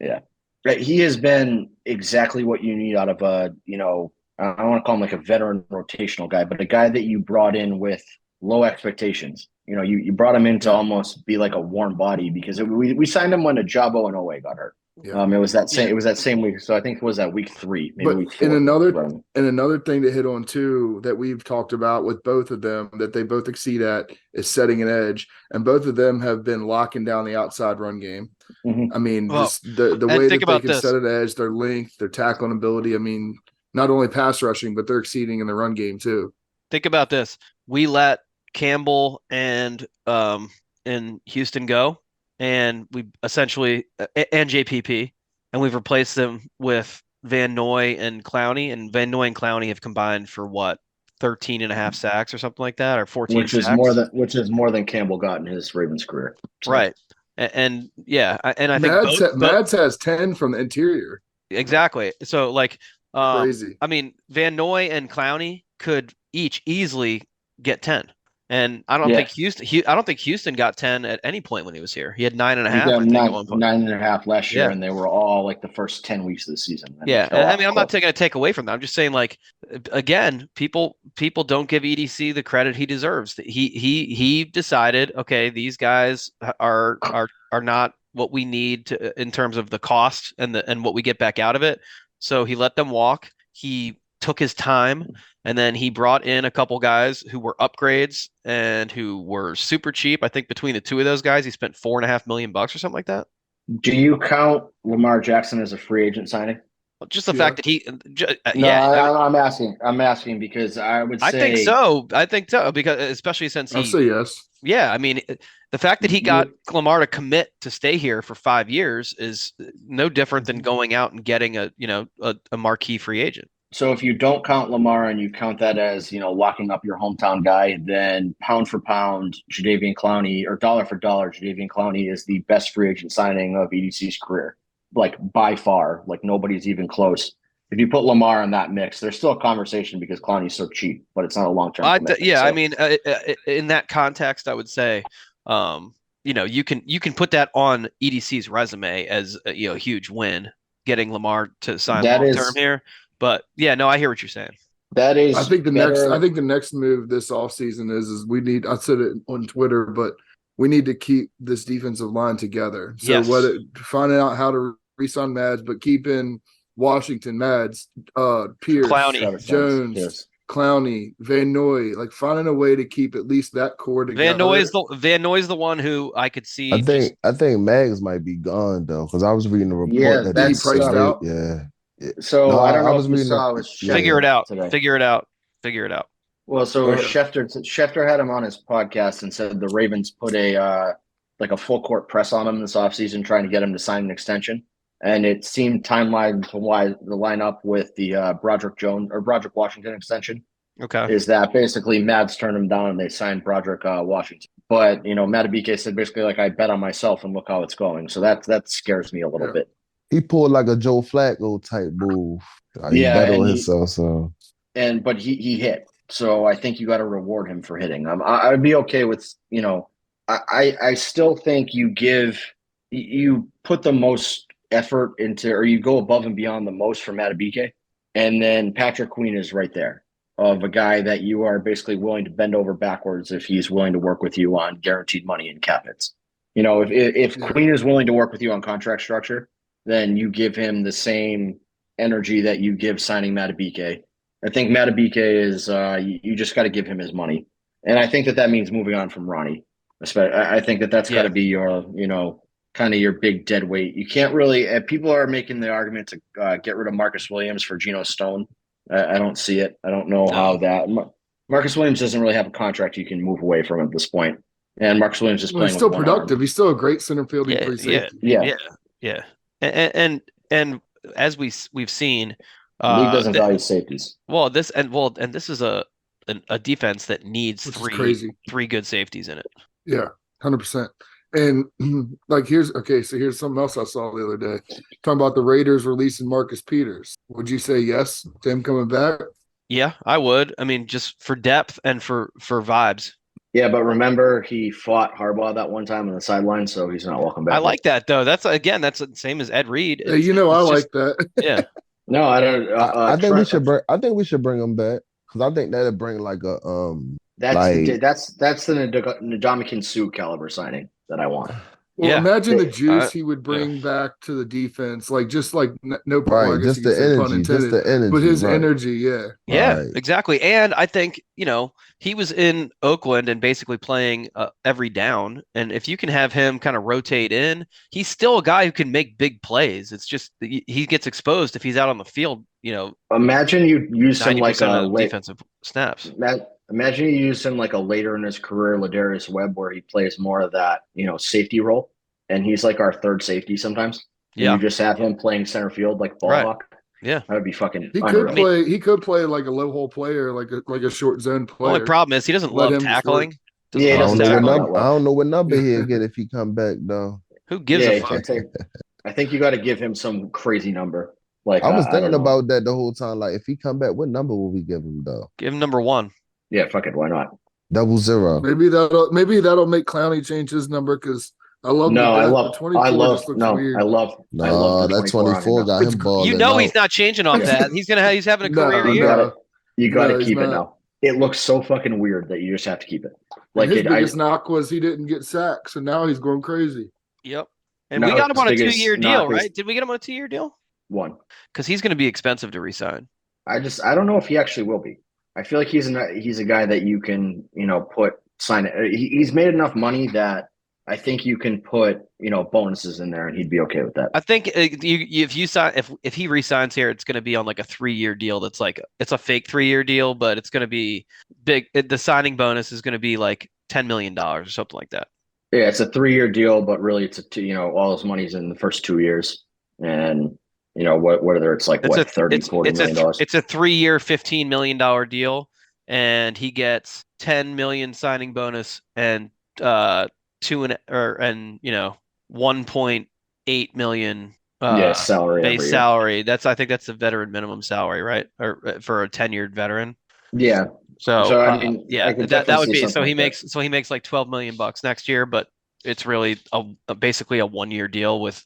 [SPEAKER 6] Yeah. Right. He has been exactly what you need out of I don't want to call him like a veteran rotational guy, but a guy that you brought in with low expectations. You brought him in to almost be like a warm body, because we signed him when Ajabo and Owe got hurt.
[SPEAKER 4] Yeah.
[SPEAKER 6] It was that same week. So I think it was that week 3, maybe
[SPEAKER 4] but
[SPEAKER 6] week 4.
[SPEAKER 4] Another thing to hit on too that we've talked about with both of them that they both exceed at is setting an edge, and both of them have been locking down the outside run game.
[SPEAKER 6] Mm-hmm.
[SPEAKER 4] I mean, the way that they can set an edge, their length, their tackling ability. I mean, not only pass rushing, but they're exceeding in the run game too.
[SPEAKER 5] Think about this: we let Campbell and Houston go, and we essentially and JPP, and we've replaced them with Van Noy and Clowney, and Van Noy and Clowney have combined for what, 13 and a half sacks or something like that, or 14
[SPEAKER 6] which
[SPEAKER 5] sacks.
[SPEAKER 6] is more than Campbell got in his Ravens career. So.
[SPEAKER 5] Right. And yeah, and I think
[SPEAKER 4] Mads has 10 from the interior.
[SPEAKER 5] Exactly. So like
[SPEAKER 4] crazy.
[SPEAKER 5] I mean, Van Noy and Clowney could each easily get 10. And I don't think Houston got 10 at any point when he was here. He had 9.5. I think, at one point.
[SPEAKER 6] 9.5 last year, and they were all like the first 10 weeks of the season.
[SPEAKER 5] Yeah, and I mean, I'm not going to take away from that. I'm just saying, like, again, people don't give EDC the credit he deserves. He decided, okay, these guys are not what we need to, in terms of the cost and what we get back out of it. So he let them walk. He took his time, and then he brought in a couple guys who were upgrades and who were super cheap. I think between the two of those guys, he spent $4.5 million or something like that.
[SPEAKER 6] Do you count Lamar Jackson as a free agent signing?
[SPEAKER 5] Just the fact that he,
[SPEAKER 6] I'm asking because I would say
[SPEAKER 5] I think so because especially since
[SPEAKER 4] I'll say yes.
[SPEAKER 5] Yeah, I mean, the fact that he got Lamar to commit to stay here for 5 years is no different than going out and getting a marquee free agent.
[SPEAKER 6] So if you don't count Lamar and you count that as, locking up your hometown guy, then pound for pound, Jadeveon Clowney, or dollar for dollar, Jadeveon Clowney is the best free agent signing of EDC's career, like by far. Like nobody's even close. If you put Lamar in that mix, there's still a conversation because Clowney's so cheap, but it's not a long-term commitment.
[SPEAKER 5] I mean, in that context, I would say, you can put that on EDC's resume as a huge win. getting Lamar to sign
[SPEAKER 6] That
[SPEAKER 5] long
[SPEAKER 6] is-
[SPEAKER 5] term here. But yeah, no, I hear what you're saying.
[SPEAKER 6] That is,
[SPEAKER 4] I think the
[SPEAKER 6] better-
[SPEAKER 4] next move this offseason is we need. I said it on Twitter, but we need to keep this defensive line together. So
[SPEAKER 5] Yes.
[SPEAKER 4] finding out how to re-sign Mads, but keeping Washington, Mads, Pierce,
[SPEAKER 5] Clowney.
[SPEAKER 6] Trevor
[SPEAKER 4] Jones,
[SPEAKER 6] Yes.
[SPEAKER 4] Clowney, Van Noy, like finding a way to keep at least that core together.
[SPEAKER 5] Van Noy's the one who I could see.
[SPEAKER 7] I think Mags might be gone though, because I was reading the report
[SPEAKER 6] Yeah,
[SPEAKER 7] that
[SPEAKER 6] that's,
[SPEAKER 7] they
[SPEAKER 4] priced out.
[SPEAKER 7] Yeah.
[SPEAKER 6] So
[SPEAKER 7] No,
[SPEAKER 6] I don't
[SPEAKER 7] I
[SPEAKER 6] know
[SPEAKER 7] was
[SPEAKER 6] if you
[SPEAKER 7] reading
[SPEAKER 6] saw.
[SPEAKER 7] the-
[SPEAKER 6] It was
[SPEAKER 7] Yeah.
[SPEAKER 5] Figure it out.
[SPEAKER 6] today.
[SPEAKER 5] Figure it out. Figure it out.
[SPEAKER 6] Well, so
[SPEAKER 4] Yeah.
[SPEAKER 6] Schefter had him on his podcast and said the Ravens put a like a full court press on him this offseason, trying to get him to sign an extension. And it seemed timeline to why the lineup with the Broderick Washington extension
[SPEAKER 5] Okay.
[SPEAKER 6] is that basically Mads turned him down and they signed Broderick Washington. But Matabike said basically like I bet on myself and look how it's going. So that scares me a little
[SPEAKER 4] Yeah.
[SPEAKER 6] bit.
[SPEAKER 7] He pulled like a Joe Flacco type move. He
[SPEAKER 6] Yeah,
[SPEAKER 7] bet on
[SPEAKER 6] and
[SPEAKER 7] himself. So
[SPEAKER 6] But he hit. So I think you got to reward him for hitting. I'd be okay with I still think you put the most effort into, or you go above and beyond the most for Matabike, and then Patrick Queen is right there of a guy that you are basically willing to bend over backwards if he's willing to work with you on guaranteed money and cap hits. If
[SPEAKER 4] Yeah.
[SPEAKER 6] Queen is willing to work with you on contract structure, then you give him the same energy that you give signing Matabike. I think Matabike is you just got to give him his money, and I think that means moving on from Ronnie. I think that's got to be your kind of your big dead weight. You can't really. People are making the argument to get rid of Marcus Williams for Geno Stone. I don't see it. I don't know how that. Marcus Williams doesn't really have a contract you can move away from at this point, and Marcus Williams is playing.
[SPEAKER 4] He's still
[SPEAKER 6] with one
[SPEAKER 4] productive.
[SPEAKER 6] arm.
[SPEAKER 4] He's still a great center field.
[SPEAKER 6] Yeah.
[SPEAKER 5] And as we've seen,
[SPEAKER 6] The league doesn't value safeties.
[SPEAKER 5] this is a defense that needs
[SPEAKER 4] Which is crazy.
[SPEAKER 5] three good safeties in it.
[SPEAKER 4] Yeah, 100%. And like here's something else I saw the other day. Talking about the Raiders releasing Marcus Peters. Would you say yes to him coming back?
[SPEAKER 5] Yeah, I would. I mean, just for depth and for vibes.
[SPEAKER 6] Yeah, but remember he fought Harbaugh that one time on the sideline, so he's not welcome back.
[SPEAKER 5] I like that though. That's the same as Ed Reed.
[SPEAKER 4] Yeah, I like that.
[SPEAKER 5] Yeah.
[SPEAKER 6] No, I don't.
[SPEAKER 7] I think we should bring. I think we should bring him back because I think that'd bring like a
[SPEAKER 6] That's the Ndamukong Suh caliber signing that I want.
[SPEAKER 4] Well,
[SPEAKER 5] Yeah.
[SPEAKER 4] imagine the juice he would bring back to the defense, like just like no problem.
[SPEAKER 7] right,
[SPEAKER 4] I guess
[SPEAKER 7] just
[SPEAKER 4] you could
[SPEAKER 7] the
[SPEAKER 4] say pun
[SPEAKER 7] energy,
[SPEAKER 4] intended,
[SPEAKER 7] just the energy,
[SPEAKER 4] but his
[SPEAKER 7] right.
[SPEAKER 4] energy, yeah.
[SPEAKER 5] Yeah,
[SPEAKER 7] Right.
[SPEAKER 5] exactly. And I think, he was in Oakland and basically playing every down. And if you can have him kind of rotate in, he's still a guy who can make big plays. It's just he gets exposed if he's out on the field,
[SPEAKER 6] Imagine you use him
[SPEAKER 5] 90%
[SPEAKER 6] like a
[SPEAKER 5] of defensive snaps.
[SPEAKER 6] Imagine you use him like a later in his career Ladarius Webb, where he plays more of that safety role, and he's like our third safety sometimes. And
[SPEAKER 5] Yeah.
[SPEAKER 6] you just have him playing center field like ball
[SPEAKER 5] Right.
[SPEAKER 6] hawk.
[SPEAKER 5] Yeah.
[SPEAKER 6] That would be fucking.
[SPEAKER 4] He
[SPEAKER 6] unreal.
[SPEAKER 4] could play. He could play like a low hole player, like a short zone player.
[SPEAKER 5] Only problem is he doesn't
[SPEAKER 4] Let
[SPEAKER 5] love
[SPEAKER 4] him just
[SPEAKER 5] tackling.
[SPEAKER 6] Yeah, he
[SPEAKER 7] I
[SPEAKER 6] doesn't
[SPEAKER 7] don't know what
[SPEAKER 6] tackle that
[SPEAKER 7] number.
[SPEAKER 6] well.
[SPEAKER 7] I don't know what number he'll get if he come back though.
[SPEAKER 5] Who gives
[SPEAKER 6] Yeah,
[SPEAKER 5] a
[SPEAKER 6] he
[SPEAKER 5] fuck?
[SPEAKER 6] can't take. I think you got to give him some crazy number. Like
[SPEAKER 7] I was
[SPEAKER 6] don't
[SPEAKER 7] thinking
[SPEAKER 6] know.
[SPEAKER 7] about that the whole time. Like, if he come back, what number will we give him though?
[SPEAKER 5] Give him number 1.
[SPEAKER 6] Yeah, fuck it. Why not?
[SPEAKER 7] 00.
[SPEAKER 4] Maybe that'll make Clowney change his number because I love.
[SPEAKER 6] No,
[SPEAKER 4] the
[SPEAKER 6] I
[SPEAKER 4] death,
[SPEAKER 6] love.
[SPEAKER 4] but 24
[SPEAKER 6] I love.
[SPEAKER 4] just looks
[SPEAKER 6] No,
[SPEAKER 4] weird.
[SPEAKER 6] I love.
[SPEAKER 7] No,
[SPEAKER 6] the
[SPEAKER 7] that
[SPEAKER 6] 24
[SPEAKER 7] 24 got him
[SPEAKER 4] It's-
[SPEAKER 7] balling.
[SPEAKER 5] You know
[SPEAKER 7] out.
[SPEAKER 5] he's not changing off that. He's having a
[SPEAKER 4] No,
[SPEAKER 5] career
[SPEAKER 4] no.
[SPEAKER 5] year.
[SPEAKER 6] You got to
[SPEAKER 4] No, he's
[SPEAKER 6] keep it
[SPEAKER 4] not.
[SPEAKER 6] now. It looks so fucking weird that you just have to keep it. Like
[SPEAKER 4] his
[SPEAKER 6] it.
[SPEAKER 4] biggest knock was he didn't get sacked, so now he's going crazy.
[SPEAKER 5] Yep. And
[SPEAKER 6] No,
[SPEAKER 5] we got him
[SPEAKER 6] his
[SPEAKER 5] on a
[SPEAKER 6] biggest
[SPEAKER 5] 2-year
[SPEAKER 6] knock
[SPEAKER 5] deal,
[SPEAKER 6] is-
[SPEAKER 5] right? Did we get him on a 2-year deal?
[SPEAKER 6] One.
[SPEAKER 5] Because he's going to be expensive to resign.
[SPEAKER 6] I don't know if he actually will be. I feel like he's a guy that you can sign it. He's made enough money that I think you can put bonuses in there and he'd be okay with that.
[SPEAKER 5] I think if he resigns here, it's going to be on like a 3-year deal. That's like it's a fake 3-year deal, but it's going to be big. The signing bonus is going to be like $10 million or something like that.
[SPEAKER 6] Yeah, it's a 3-year deal, but really it's all his money's in the first 2 years, and whether it's like
[SPEAKER 5] It's a
[SPEAKER 6] 30, $40 million.
[SPEAKER 5] It's a 3-year, $15 million deal, and he gets 10 million signing bonus and 1.8 million
[SPEAKER 6] Salary
[SPEAKER 5] base
[SPEAKER 6] every year.
[SPEAKER 5] salary. I think that's the veteran minimum salary, right? Or for a tenured veteran.
[SPEAKER 6] Yeah.
[SPEAKER 5] So
[SPEAKER 6] I mean,
[SPEAKER 5] yeah,
[SPEAKER 6] I could
[SPEAKER 5] that would
[SPEAKER 6] definitely
[SPEAKER 5] be
[SPEAKER 6] see
[SPEAKER 5] so
[SPEAKER 6] something
[SPEAKER 5] he
[SPEAKER 6] like that.
[SPEAKER 5] makes like $12 million next year, but it's really basically a 1-year deal with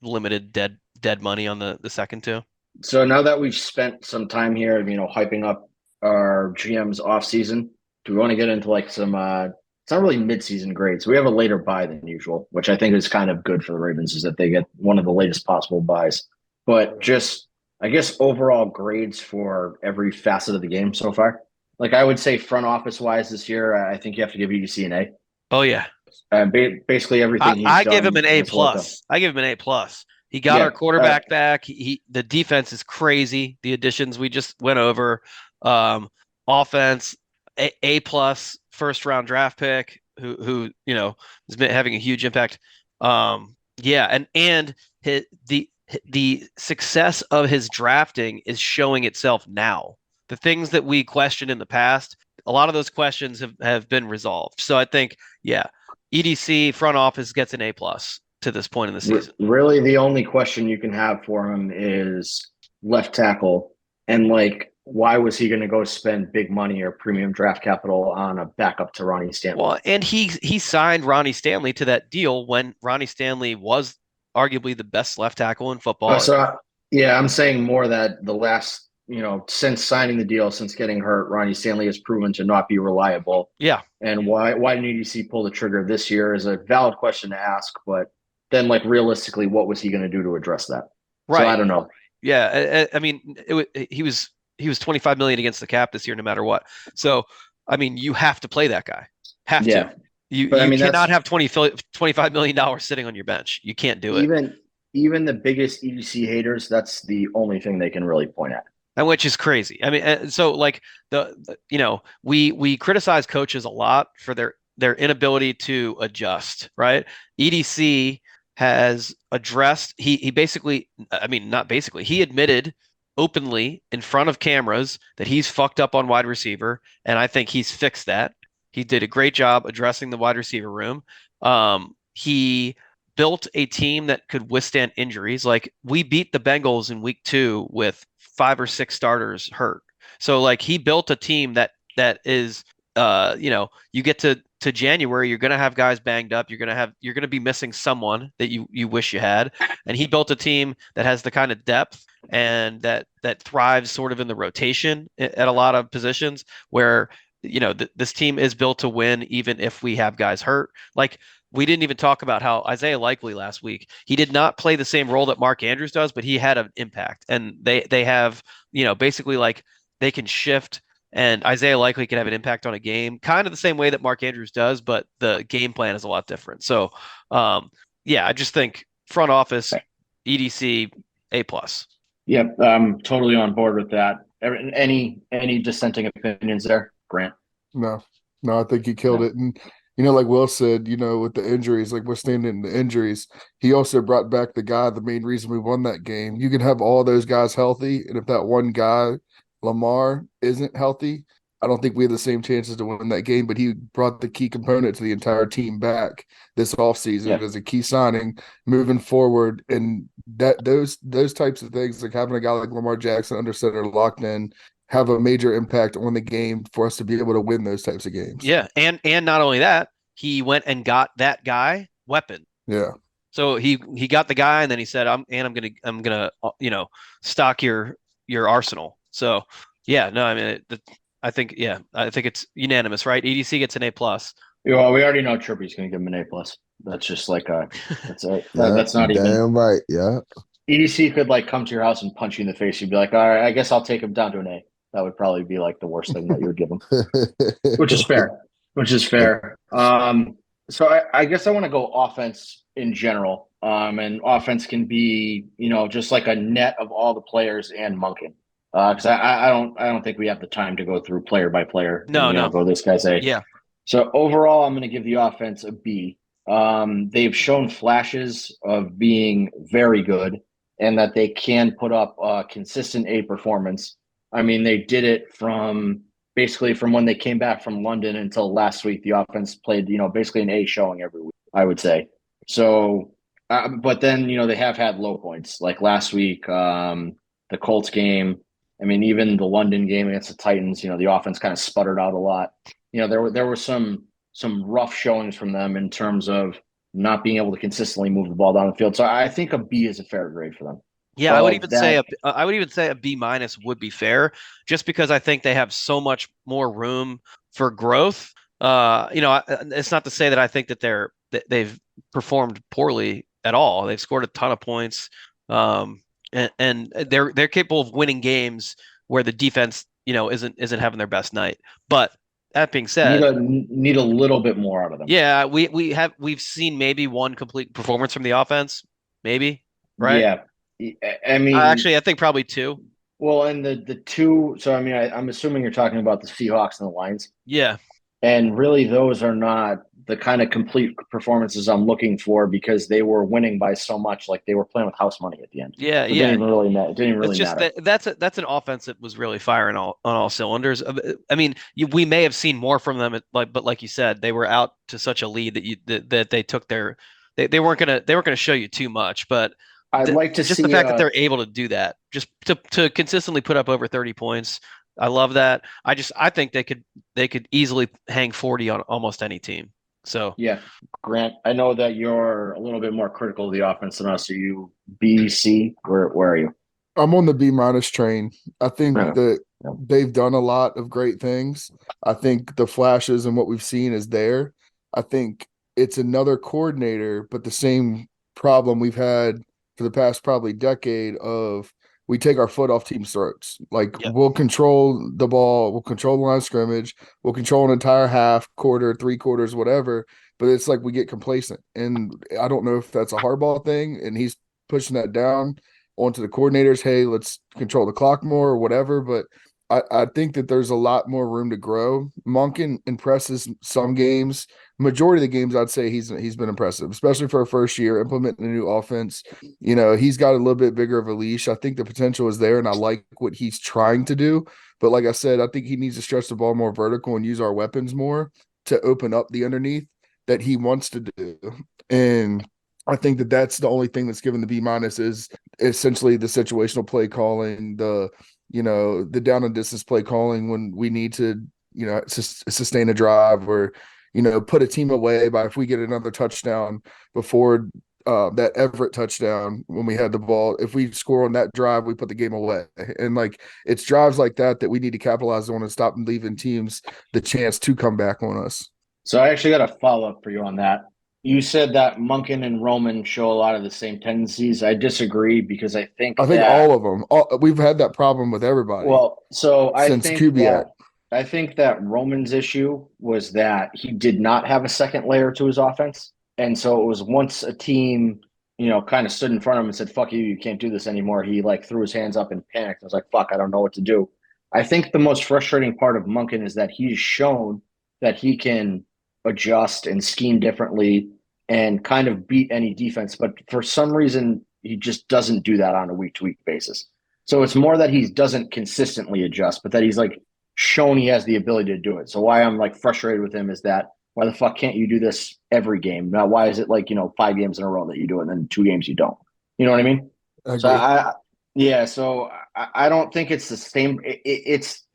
[SPEAKER 5] limited dead dead money on the second two.
[SPEAKER 6] So now that we've spent some time here, hyping up our GM's off season, do we want to get into like some it's not really mid-season grades. We have a later bye than usual, which I think is kind of good for the Ravens, is that they get one of the latest possible buys. But just, I guess, overall grades for every facet of the game so far. Like I would say front office wise this year, I think you have to give EDC an A.
[SPEAKER 5] Oh yeah.
[SPEAKER 6] Basically everything he's
[SPEAKER 5] I
[SPEAKER 6] done.
[SPEAKER 5] give him an A
[SPEAKER 6] has worked out.
[SPEAKER 5] plus. I give him an A plus. He got our quarterback back. The defense is crazy. The additions we just went over. Offense, A plus, first round draft pick who has been having a huge impact. And the success of his drafting is showing itself now. The things that we questioned in the past, a lot of those questions have been resolved. So I think, EDC front office gets an A plus to this point in the season.
[SPEAKER 6] Really, the only question you can have for him is left tackle, and like, why was he going to go spend big money or premium draft capital on a backup to Ronnie Stanley?
[SPEAKER 5] Well, and he signed Ronnie Stanley to that deal when Ronnie Stanley was arguably the best left tackle in football.
[SPEAKER 6] I'm saying more that the last, since signing the deal, since getting hurt, Ronnie Stanley has proven to not be reliable.
[SPEAKER 5] Yeah.
[SPEAKER 6] And why didn't EDC pull the trigger this year is a valid question to ask, but then like realistically, what was he going to do to address that?
[SPEAKER 5] Right.
[SPEAKER 6] So I don't know.
[SPEAKER 5] Yeah. I mean, he was $25 million against the cap this year, no matter what. So, I mean, you have to play that guy. Have to. You cannot have $25 million sitting on your bench. You can't do it.
[SPEAKER 6] Even the biggest EDC haters, that's the only thing they can really point at.
[SPEAKER 5] And which is crazy. I mean, so like we criticize coaches a lot for their inability to adjust, right? EDC has addressed, he admitted openly in front of cameras that he's fucked up on wide receiver, and I think he's fixed that. He did a great job addressing the wide receiver room. He built a team that could withstand injuries. Like, we beat the Bengals in week 2 with 5 or 6 starters hurt. So like, he built a team that is, you get to January, you're going to have guys banged up. You're going to be missing someone that you wish you had. And he built a team that has the kind of depth and that thrives sort of in the rotation at a lot of positions where, this team is built to win even if we have guys hurt. Like, we didn't even talk about how Isaiah Likely last week, he did not play the same role that Mark Andrews does, but he had an impact. And they have, basically like they can shift, and Isaiah Likely can have an impact on a game, kind of the same way that Mark Andrews does, but the game plan is a lot different. So, I just think front office, EDC, A plus.
[SPEAKER 6] Yep, I'm totally on board with that. Any dissenting opinions there, Grant?
[SPEAKER 4] No, I think he killed it. And, like Will said, with the injuries, like we're standing the injuries, he also brought back the main reason we won that game. You can have all those guys healthy, and if that one guy, Lamar, isn't healthy, I don't think we have the same chances to win that game. But he brought the key component to the entire team back this offseason as a key signing moving forward. And that those types of things, like having a guy like Lamar Jackson under center locked in, have a major impact on the game for us to be able to win those types of games.
[SPEAKER 5] Yeah, and not only that, he went and got that guy weapon.
[SPEAKER 4] Yeah.
[SPEAKER 5] So he got the guy, and then he said, I'm gonna stock your arsenal. So I think it's unanimous, right? EDC gets an A plus.
[SPEAKER 6] Well, we already know Trippy's gonna give him an A plus. That's just like that's not even
[SPEAKER 7] damn right. Yeah.
[SPEAKER 6] EDC could like come to your house and punch you in the face. You'd be like, all right, I guess I'll take him down to an A. That would probably be like the worst thing that you would give him, which is fair. So I guess I want to go offense in general. And offense can be, just like a net of all the players and Monken. Because I don't think we have the time to go through player by player.
[SPEAKER 5] No.
[SPEAKER 6] Go this guy's A.
[SPEAKER 5] Yeah.
[SPEAKER 6] So overall, I'm going to give the offense a B. They've shown flashes of being very good, and that they can put up a consistent A performance. I mean, they did it from when they came back from London until last week. The offense played, basically an A showing every week, I would say. So, but then, they have had low points, like last week, the Colts game. I mean, even the London game against the Titans, the offense kind of sputtered out a lot. There were some rough showings from them in terms of not being able to consistently move the ball down the field. So I think a B is a fair grade for them.
[SPEAKER 5] Yeah, I would even say a B minus would be fair, just because I think they have so much more room for growth. It's not to say that I think that they've performed poorly at all. They've scored a ton of points, and they're capable of winning games where the defense, isn't having their best night. But that being said,
[SPEAKER 6] need a little bit more out of them.
[SPEAKER 5] yeah, we've seen maybe one complete performance from the offense, maybe, right?
[SPEAKER 6] Yeah. I mean,
[SPEAKER 5] Actually, I think probably two.
[SPEAKER 6] well, and the two. So I mean, I'm assuming you're talking about the Seahawks and the Lions,
[SPEAKER 5] Yeah,
[SPEAKER 6] and really those are not the kind of complete performances I'm looking for because they were winning by so much, like they were playing with house money at the end.
[SPEAKER 5] yeah,
[SPEAKER 6] So it
[SPEAKER 5] yeah.
[SPEAKER 6] didn't even really matter. It didn't even
[SPEAKER 5] It's
[SPEAKER 6] really
[SPEAKER 5] just
[SPEAKER 6] matter.
[SPEAKER 5] that's an offense that was really firing on all cylinders. I mean, we may have seen more from them, but like you said, they were out to such a lead that they took they weren't gonna show you too much. But
[SPEAKER 6] I'd like to
[SPEAKER 5] just
[SPEAKER 6] see
[SPEAKER 5] the fact that they're able to do that, just to consistently put up over 30 points. I love that. I think they could easily hang 40 on almost any team. So
[SPEAKER 6] Yeah, Grant, I know that you're a little bit more critical of the offense than us. Are you B, C? Where are you?
[SPEAKER 4] I'm on the B minus train. I think
[SPEAKER 6] Yeah.
[SPEAKER 4] that
[SPEAKER 6] Yeah.
[SPEAKER 4] they've done a lot of great things. I think the flashes and what we've seen is there. I think it's another coordinator, but the same problem we've had for the past probably decade of we take our foot off teams' throats. Like
[SPEAKER 5] yep.
[SPEAKER 4] we'll control the ball, we'll control the line of scrimmage, we'll control an entire half, quarter, 3 quarters, whatever. But it's like we get complacent. And I don't know if that's a Harbaugh thing and he's pushing that down onto the coordinators. Hey, let's control the clock more or whatever. But I think that there's a lot more room to grow. Monken impresses some games. Majority of the games, I'd say he's been impressive, especially for a first year implementing a new offense. He's got a little bit bigger of a leash. I think the potential is there, and I like what he's trying to do. But like I said, I think he needs to stretch the ball more vertical and use our weapons more to open up the underneath that he wants to do. And I think that that's the only thing that's given the B minus is essentially the situational play calling, the down and distance play calling when we need to, sustain a drive or, put a team away by if we get another touchdown before that Everett touchdown when we had the ball. If we score on that drive, we put the game away. And it's drives like that we need to capitalize on and stop leaving teams the chance to come back on us.
[SPEAKER 6] So I actually got a follow-up for you on that. You said that Monken and Roman show a lot of the same tendencies. I disagree because I think
[SPEAKER 4] all of them. We've had that problem with everybody.
[SPEAKER 6] Well, so
[SPEAKER 4] since Kubiak.
[SPEAKER 6] I think that Roman's issue was that he did not have a second layer to his offense. And so it was once a team, kind of stood in front of him and said, fuck you, you can't do this anymore. He threw his hands up and panicked. I was like, fuck, I don't know what to do. I think the most frustrating part of Monken is that he's shown that he can adjust and scheme differently and kind of beat any defense. But for some reason, he just doesn't do that on a week-to-week basis. So it's more that he doesn't consistently adjust, but that he's shown he has the ability to do it. So why I'm frustrated with him is that why the fuck can't you do this every game? Now, why is it 5 games in a row that you do it and then 2 games you don't? You know what I mean? So I don't think it's the same. It's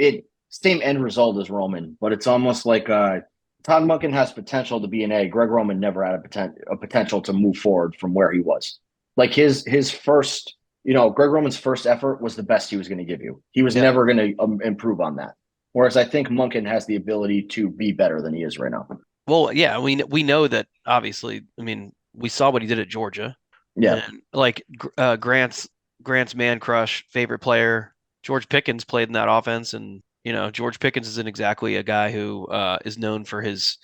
[SPEAKER 6] same end result as Roman, but it's almost like Todd Monken has potential to be an A. Greg Roman never had a potential to move forward from where he was. His first, Greg Roman's first effort was the best he was going to give you. He was never going to improve on that. Whereas I think Monken has the ability to be better than he is right now.
[SPEAKER 5] Well, yeah, we know that obviously. I mean, we saw what he did at Georgia.
[SPEAKER 6] Yeah,
[SPEAKER 5] and Grant's man crush favorite player, George Pickens, played in that offense, and George Pickens isn't exactly a guy who is known for his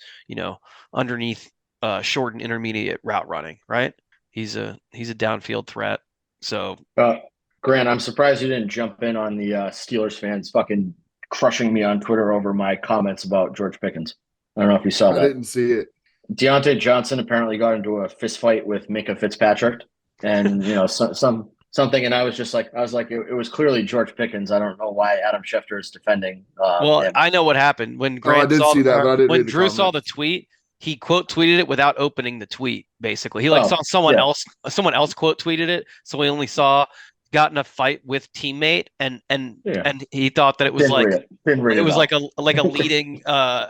[SPEAKER 5] underneath short and intermediate route running, right? He's a downfield threat. So
[SPEAKER 6] Grant, I'm surprised you didn't jump in on the Steelers fans fucking crushing me on Twitter over my comments about George Pickens. I don't know if you saw that.
[SPEAKER 4] I didn't see it.
[SPEAKER 6] Deontay Johnson apparently got into a fist fight with Minka Fitzpatrick, and something, and I was like, it was clearly George Pickens. I don't know why Adam Schefter is defending. Him.
[SPEAKER 5] I know what happened when Grant when Drew saw the tweet. He quote tweeted it without opening the tweet. Basically, he saw someone else quote tweeted it, so we only saw got in a fight with teammate, and he thought that it was like a leading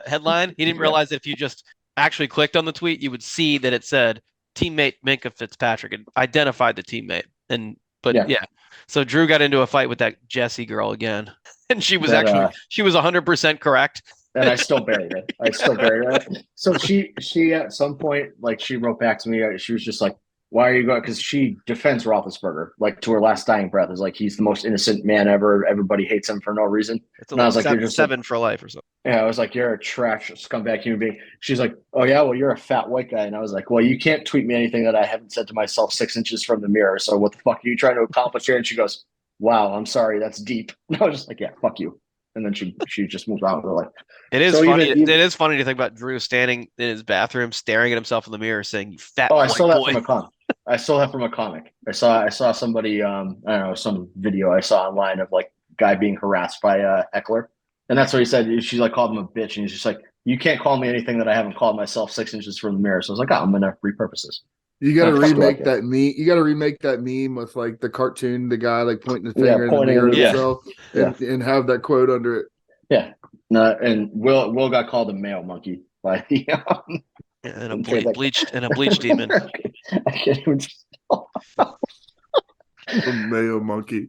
[SPEAKER 5] headline. He didn't realize that if you just actually clicked on the tweet, you would see that it said teammate Minka Fitzpatrick and identified the teammate. And But
[SPEAKER 6] Yeah.
[SPEAKER 5] yeah. So Drew got into a fight with that Jessie girl again. And she was
[SPEAKER 6] That,
[SPEAKER 5] actually she was 100% correct.
[SPEAKER 6] and I still buried it. I still buried it. So she at some point, like, she wrote back to me. She was just like, "Why are you going?" Because she defends Roethlisberger, like, to her last dying breath. Is like, he's the most innocent man ever. Everybody hates him for no reason.
[SPEAKER 5] It's
[SPEAKER 6] And I was like,
[SPEAKER 5] seven,
[SPEAKER 6] "You're just
[SPEAKER 5] seven for life or something.
[SPEAKER 6] Yeah, I was like, "You're a trash scumbag human being." She's like, "Oh yeah, well, you're a fat white guy." And I was like, "Well, you can't tweet me anything that I haven't said to myself 6 inches from the mirror. So what the fuck are you trying to accomplish here?" And she goes, "Wow, I'm sorry, that's deep." And I was just like, "Yeah, fuck you." And then she just moved on with her life.
[SPEAKER 5] It is
[SPEAKER 6] So
[SPEAKER 5] funny.
[SPEAKER 6] even-
[SPEAKER 5] It is funny to think about Drew standing in his bathroom, staring at himself in the mirror, saying, "You fat
[SPEAKER 6] Oh, I
[SPEAKER 5] white
[SPEAKER 6] saw that
[SPEAKER 5] boy."
[SPEAKER 6] from a comic. I saw that from a comic. I saw somebody, I don't know, some video I saw online of, like, guy being harassed by Eckler. And that's what he said. She, like, called him a bitch, and he's just like, "You can't call me anything that I haven't called myself 6 inches from the mirror." So I was like, "Oh, I'm gonna repurpose this."
[SPEAKER 4] You got to
[SPEAKER 6] Oh, fuck
[SPEAKER 4] remake
[SPEAKER 6] yeah.
[SPEAKER 4] that meme. You got to remake that meme with, like, the cartoon, the guy, like, pointing the
[SPEAKER 6] Yeah,
[SPEAKER 4] finger in the
[SPEAKER 6] pointing
[SPEAKER 4] mirror
[SPEAKER 6] at
[SPEAKER 4] at
[SPEAKER 5] the-
[SPEAKER 4] himself, and have that quote under it.
[SPEAKER 6] Yeah. No, and Will got called a male monkey by the
[SPEAKER 5] And a
[SPEAKER 6] Okay, like-
[SPEAKER 5] bleach demon.
[SPEAKER 6] I can't even.
[SPEAKER 4] The male monkey.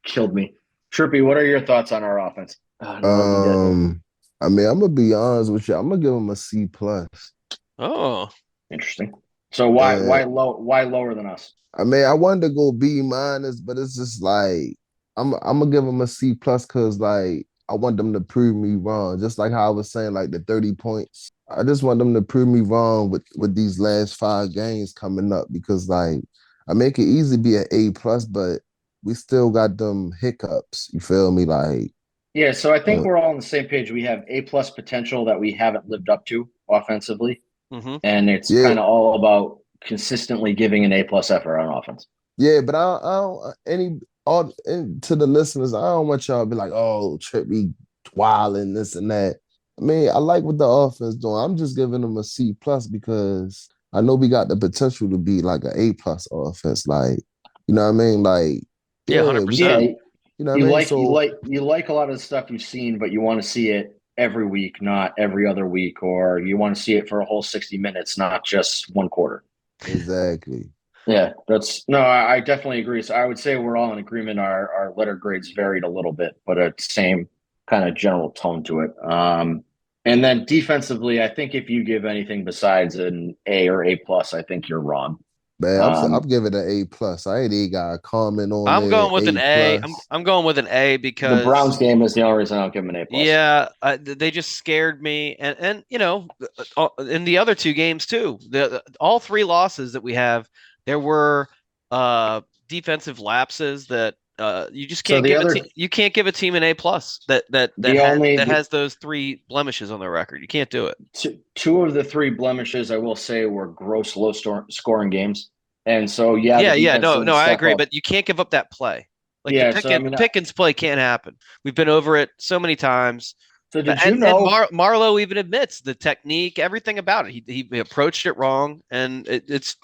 [SPEAKER 6] Killed me. Trippy, what are your thoughts on our offense? Oh, no,
[SPEAKER 7] I mean, I'm gonna be honest with you. I'm gonna give him a C plus.
[SPEAKER 5] Oh,
[SPEAKER 6] interesting. So why
[SPEAKER 7] Yeah.
[SPEAKER 6] why lower than us?
[SPEAKER 7] I mean, I wanted to go B minus, but it's just like I'm gonna give him a C plus because like I want them to prove me wrong. Just like how I was saying, like the 30 points. I just want them to prove me wrong with these last 5 games coming up because like I make it easy to be an A plus, but we still got them hiccups. You feel me? Like
[SPEAKER 6] Yeah, so I think we're all on the same page. We have A plus potential that we haven't lived up to offensively,
[SPEAKER 5] mm-hmm.
[SPEAKER 6] and it's
[SPEAKER 7] Yeah.
[SPEAKER 6] kind of all about consistently giving an A plus effort on offense.
[SPEAKER 7] yeah, but I don't and to the listeners, I don't want y'all to be like, oh, Trippy wilding this and that. I mean, I like what the offense doing. I'm just giving them a C plus because I know we got the potential to be like an A plus offense. Like, you know what I mean? Like,
[SPEAKER 5] Yeah,
[SPEAKER 7] we
[SPEAKER 5] 100%.
[SPEAKER 6] Yeah,
[SPEAKER 7] can- you know what I mean?
[SPEAKER 6] you like a lot of the stuff you've seen, but you want to see it every week, not every other week, or you want to see it for a whole 60 minutes, not just one quarter.
[SPEAKER 7] Exactly.
[SPEAKER 6] Yeah, I definitely agree. So I would say we're all in agreement. Our letter grades varied a little bit, but it's same kind of general tone to it. And then defensively, I think if you give anything besides an A or A plus, I think you're wrong.
[SPEAKER 7] Man, I'm giving it an A plus. I ain't even got a comment on
[SPEAKER 5] I'm
[SPEAKER 7] there,
[SPEAKER 5] going with an A.
[SPEAKER 7] plus.
[SPEAKER 5] I'm going with an A because
[SPEAKER 6] The Browns game is the only reason I don't give them an A plus.
[SPEAKER 5] yeah, they just scared me, and you know, in the other 2 games too, all 3 losses that we have, there were defensive lapses that you just can't you can't give a team an A plus that has those 3 blemishes on their record. You can't do it.
[SPEAKER 6] 2 of the 3 blemishes, I will say, were gross low scoring games, and so no,
[SPEAKER 5] I agree, but you can't give up that play. Like the Pickens play can't happen. We've been over it so many times.
[SPEAKER 6] So did you know?
[SPEAKER 5] And Marlowe even admits the technique, everything about it. He approached it wrong, and it's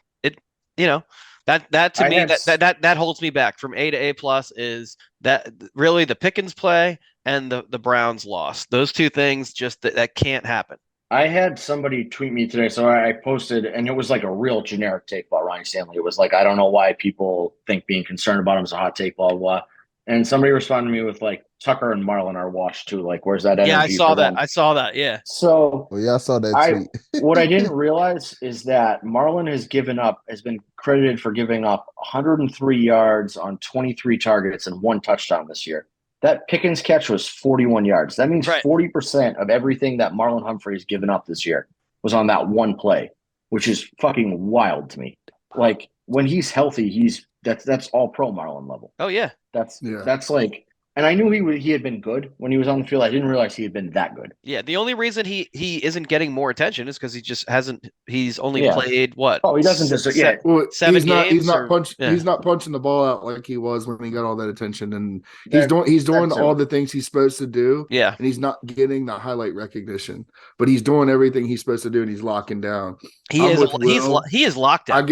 [SPEAKER 5] you know. That to me that holds me back from A to A plus is that really the Pickens play and the Browns loss. Those 2 things just that can't happen.
[SPEAKER 6] I had somebody tweet me today, so I posted, and it was like a real generic take about Ryan Stanley. It was like, I don't know why people think being concerned about him is a hot take, blah, blah, blah. And somebody responded to me with like, Tucker and Marlon are washed too. Like, where's that energy?
[SPEAKER 5] Yeah, I saw that.
[SPEAKER 6] Them?
[SPEAKER 5] I saw that. Yeah.
[SPEAKER 6] So
[SPEAKER 7] I saw that tweet.
[SPEAKER 6] What I didn't realize is that Marlon has been credited for giving up 103 yards on 23 targets and 1 touchdown this year. That Pickens catch was 41 yards. That means 40% of everything that Marlon Humphrey has given up this year was on that one play, which is fucking wild to me. Like, when he's healthy, that's all pro Marlon level.
[SPEAKER 5] Oh yeah.
[SPEAKER 6] That's like, and I knew he had been good when he was on the field. I didn't realize he had been that good.
[SPEAKER 5] Yeah, the only reason he isn't getting more attention is because he just hasn't. He's only played what?
[SPEAKER 6] Oh, he doesn't deserve. Yeah,
[SPEAKER 4] Well,
[SPEAKER 5] 7 games.
[SPEAKER 4] He's not punching the ball out like he was when he got all that attention, and he's doing all the things he's supposed to do.
[SPEAKER 5] Yeah,
[SPEAKER 4] and he's not getting the highlight recognition, but he's doing everything he's supposed to do, and he's locking down.
[SPEAKER 5] He is locked down.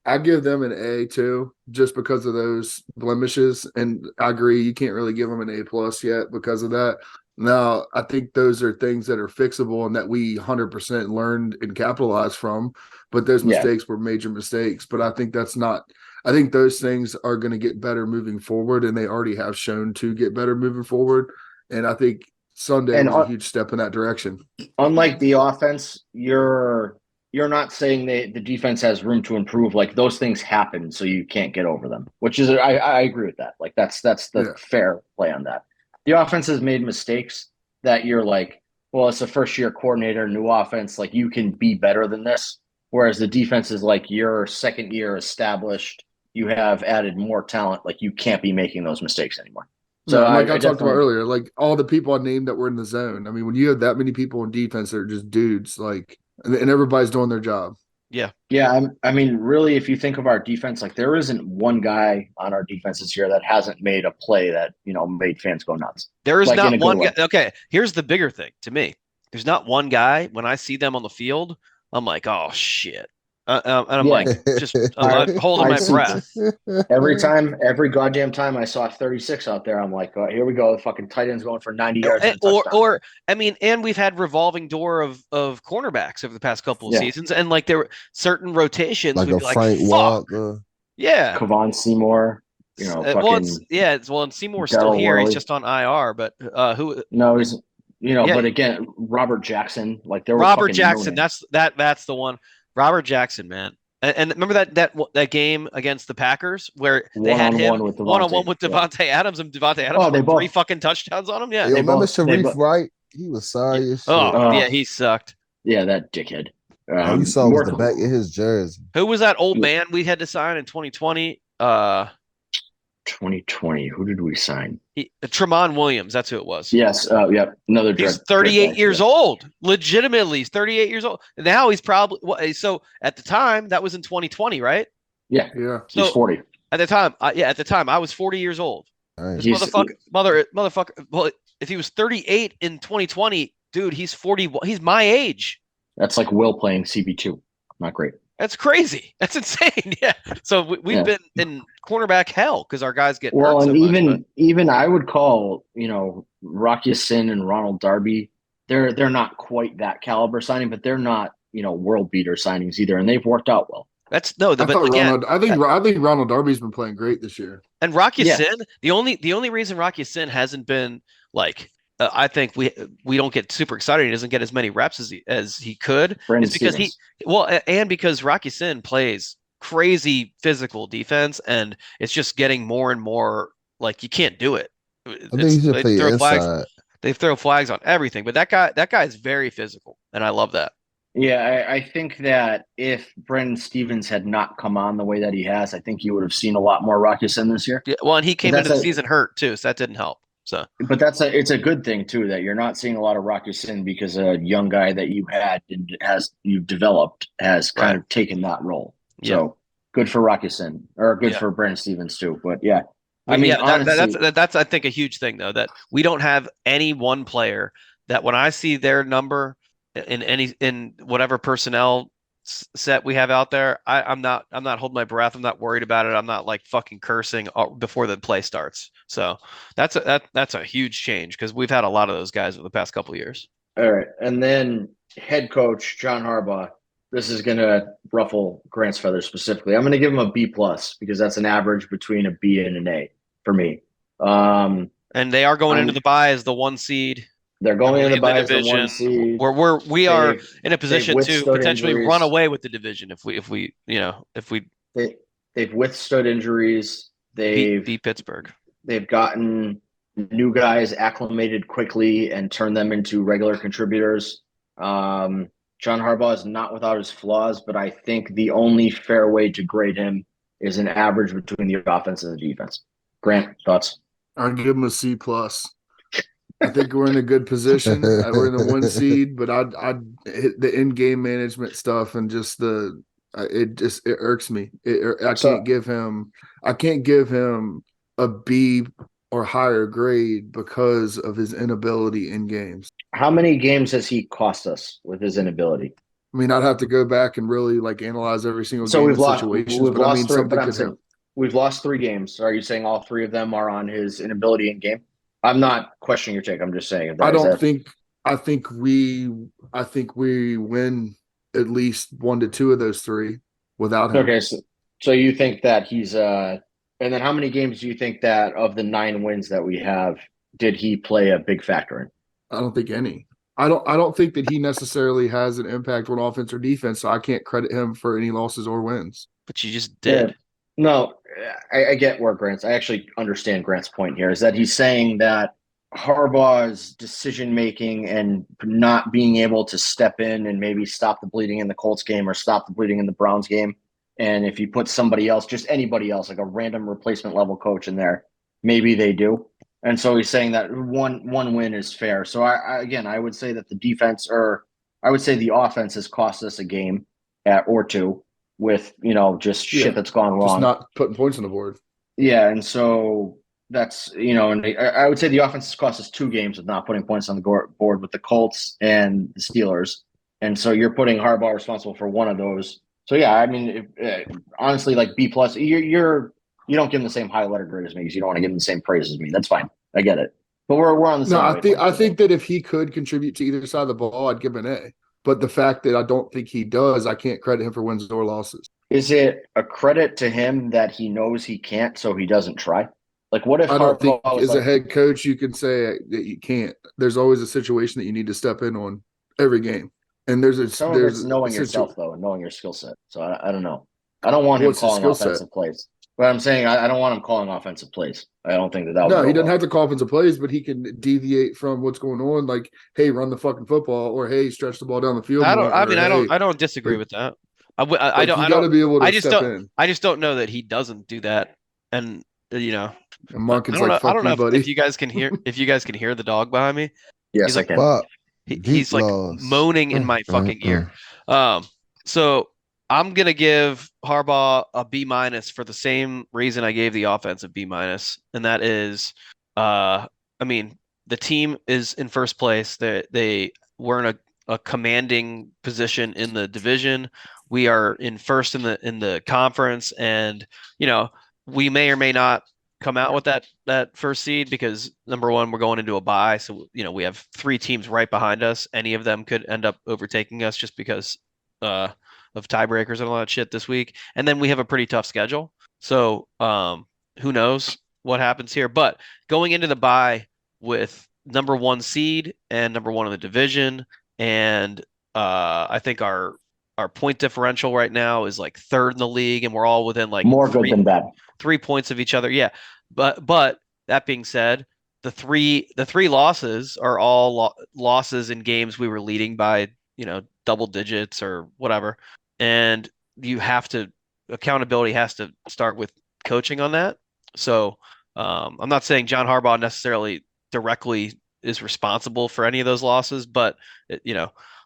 [SPEAKER 4] I give them an A too, just because of those blemishes. And I agree, you can't really give them an A plus yet because of that. Now, I think those are things that are fixable and that we 100% learned and capitalized from. But those mistakes were major mistakes. But I think that's not. I think those things are going to get better moving forward, and they already have shown to get better moving forward. And I think Sunday
[SPEAKER 6] And
[SPEAKER 4] was a huge step in that direction.
[SPEAKER 6] unlike the offense, you're not saying the defense has room to improve. Like those things happen, so you can't get over them. Which is I agree with that. Like that's the fair play on that. The offense has made mistakes that you're like, well, it's a first year coordinator, new offense. Like you can be better than this. Whereas the defense is like your second year established. You have added more talent. Like you can't be making those mistakes anymore. So
[SPEAKER 4] I talked about earlier, like all the people I named that were in the zone. I mean, when you have that many people in defense that are just dudes, like, and everybody's doing their job.
[SPEAKER 5] Yeah.
[SPEAKER 6] Yeah. I mean, really, if you think of our defense, like there isn't one guy on our defense this year that hasn't made a play that, made fans go nuts.
[SPEAKER 5] There is
[SPEAKER 6] like
[SPEAKER 5] not one guy. Okay. Here's the bigger thing to me. There's not one guy when I see them on the field, I'm like, oh shit. And I'm like, just holding my breath.
[SPEAKER 6] Every goddamn time I saw 36 out there, I'm like, oh, here we go. The fucking tight end's going for 90 yards.
[SPEAKER 5] And we've had revolving door of cornerbacks over the past couple of seasons. And like there were certain rotations.
[SPEAKER 7] Like a Frank Walker.
[SPEAKER 5] Yeah.
[SPEAKER 6] Kavon Seymour.
[SPEAKER 5] And Seymour's still here. He's just on IR, but who?
[SPEAKER 6] No, he's but again, Robert Jackson. Like there were
[SPEAKER 5] Robert Jackson. That's the one. Robert Jackson, man. And remember that game against the Packers where they had him one-on-one with Devontae Adams, and Devontae Adams had 3 fucking touchdowns on him? Yeah.
[SPEAKER 7] Remember Sharif Wright? He was sorry as shit.
[SPEAKER 5] Yeah, he sucked.
[SPEAKER 6] Yeah, that dickhead.
[SPEAKER 7] All you saw was the back of his jersey.
[SPEAKER 5] Who was that old man we had to sign in 2020?
[SPEAKER 6] 2020. Who did we sign?
[SPEAKER 5] Tremont Williams. That's who it was.
[SPEAKER 6] Yes. Yep. Another.
[SPEAKER 5] He's 38 years old. Legitimately, he's 38 years old. Now he's probably so. At the time, that was in 2020, right?
[SPEAKER 6] Yeah.
[SPEAKER 4] Yeah.
[SPEAKER 6] So he's 40.
[SPEAKER 5] At the time, I was 40 years old.
[SPEAKER 7] Nice.
[SPEAKER 5] This motherfucker. Well, if he was 38 in 2020, dude, he's 41. He's my age.
[SPEAKER 6] That's like Will playing CB2. Not great.
[SPEAKER 5] That's crazy. That's insane. Yeah. So we've been in cornerback hell because our guys get hurt so much,
[SPEAKER 6] even I would call Rocky Sin and Ronald Darby. They're not quite that caliber signing, but they're not world beater signings either, and they've worked out well.
[SPEAKER 4] I think Ronald Darby's been playing great this year.
[SPEAKER 5] And Rocky Sin, the only reason Rocky Sin hasn't been like. I think we don't get super excited. He doesn't get as many reps as he could. It's because because Rocky Sin plays crazy physical defense, and it's just getting more and more like you can't do it.
[SPEAKER 7] I think he should play inside.
[SPEAKER 5] They throw flags on everything, but that guy is very physical, and I love that.
[SPEAKER 6] Yeah, I think that if Brendan Stevens had not come on the way that he has, I think you would have seen a lot more Rocky Sin this year.
[SPEAKER 5] Yeah, well, and he came into the season hurt too, so that didn't help. So,
[SPEAKER 6] but it's a good thing too that you're not seeing a lot of Rocky Sin because a young guy that you had and you've developed has kind of taken that role. Yeah. So good for Rocky Sin or good for Brandon Stevens too. But yeah, honestly,
[SPEAKER 5] that's I think a huge thing though that we don't have any one player that when I see their number in whatever personnel set we have out there, I'm not holding my breath. I'm not worried about it. I'm not like fucking cursing before the play starts. So that's a huge change because we've had a lot of those guys over the past couple of years.
[SPEAKER 6] All right, and then head coach John Harbaugh. This is gonna ruffle Grant's feathers specifically. I'm gonna give him a B+ because that's an average between a B and an A for me.
[SPEAKER 5] And they are going into the bye as the 1 seed.
[SPEAKER 6] They're going into the bye as the 1 seed.
[SPEAKER 5] We are in a position to potentially run away with the division if we
[SPEAKER 6] they've withstood injuries. They've
[SPEAKER 5] beat Pittsburgh.
[SPEAKER 6] They've gotten new guys acclimated quickly and turned them into regular contributors. John Harbaugh is not without his flaws, but I think the only fair way to grade him is an average between the offense and the defense. Grant, thoughts?
[SPEAKER 4] I'd give him a C+. I think we're in a good position. We're in the 1 seed, but I'd hit the in-game management stuff and just it irks me. I can't give him a B or higher grade because of his inability in games.
[SPEAKER 6] How many games has he cost us with his inability?
[SPEAKER 4] I mean, I'd have to go back and really analyze every single game situations.
[SPEAKER 6] We've lost 3 games. Are you saying all 3 of them are on his inability in game? I'm not questioning your take. I'm just saying.
[SPEAKER 4] I think we win at least 1 to 2 of those 3 without him.
[SPEAKER 6] Okay, So you think that he's and then how many games do you think that of the 9 wins that we have did he play a big factor in?
[SPEAKER 4] I don't think any. I don't think that he necessarily has an impact on offense or defense, so I can't credit him for any losses or wins.
[SPEAKER 5] But you just did.
[SPEAKER 6] Yeah. No, I get where I actually understand Grant's point here is that he's saying that Harbaugh's decision making and not being able to step in and maybe stop the bleeding in the Colts game or stop the bleeding in the Browns game. And if you put somebody else, just anybody else, like a random replacement level coach in there, maybe they do. And so he's saying that one win is fair. So I would say that the defense, or I would say the offense, has cost us a game or two with just shit that's gone wrong.
[SPEAKER 4] Just not putting points on the board.
[SPEAKER 6] Yeah, and so that's and I would say the offense has cost us 2 games with not putting points on the board with the Colts and the Steelers, and so you're putting Harbaugh responsible for one of those. So yeah, I mean, honestly, like B plus, you don't give him the same high letter grade as me because you don't want to give him the same praise as me. That's fine, I get it, but we're on the same.
[SPEAKER 4] No, I think that if he could contribute to either side of the ball, I'd give him an A. But the fact that I don't think he does, I can't credit him for wins or losses.
[SPEAKER 6] Is it a credit to him that he knows he can't, so he doesn't try? Like, what if
[SPEAKER 4] I don't think as
[SPEAKER 6] like,
[SPEAKER 4] a head coach you can say that you can't. There's always a situation that you need to step in on every game, and
[SPEAKER 6] some of it's knowing yourself though and knowing your skill set. So I don't know. I don't want him calling offensive plays. But I'm saying I don't want him calling offensive plays. I don't think that would.
[SPEAKER 4] No, he doesn't have to call offensive plays, but he can deviate from what's going on. Like, hey, run the fucking football, or hey, stretch the ball down the field.
[SPEAKER 5] I don't disagree with that. I don't
[SPEAKER 4] be able to
[SPEAKER 5] I just
[SPEAKER 4] step
[SPEAKER 5] don't.
[SPEAKER 4] in.
[SPEAKER 5] I just don't know that he doesn't do that. And
[SPEAKER 4] And Monken's
[SPEAKER 5] I don't
[SPEAKER 4] like,
[SPEAKER 5] know, I don't know
[SPEAKER 4] buddy.
[SPEAKER 5] if you guys can hear the dog behind me.
[SPEAKER 6] Yes,
[SPEAKER 5] he's like,
[SPEAKER 6] I can.
[SPEAKER 5] He's like moaning in my fucking ear. So I'm gonna give Harbaugh a B- for the same reason I gave the offense a B-, and that is, I mean, the team is in first place. They were in a commanding position in the division. We are in first in the conference, and we may or may not come out with that first seed because number one, we're going into a bye, so we have 3 teams right behind us. Any of them could end up overtaking us just because of tiebreakers and all that shit this week. And then we have a pretty tough schedule. So who knows what happens here. But going into the bye with number 1 seed and number 1 in the division, and I think our point differential right now is like 3rd in the league, and we're all within like
[SPEAKER 6] more good than bad.
[SPEAKER 5] 3 points of each other. Yeah. But that being said, the three losses are all losses in games we were leading by, double digits or whatever. And accountability has to start with coaching on that. So I'm not saying John Harbaugh necessarily directly is responsible for any of those losses, but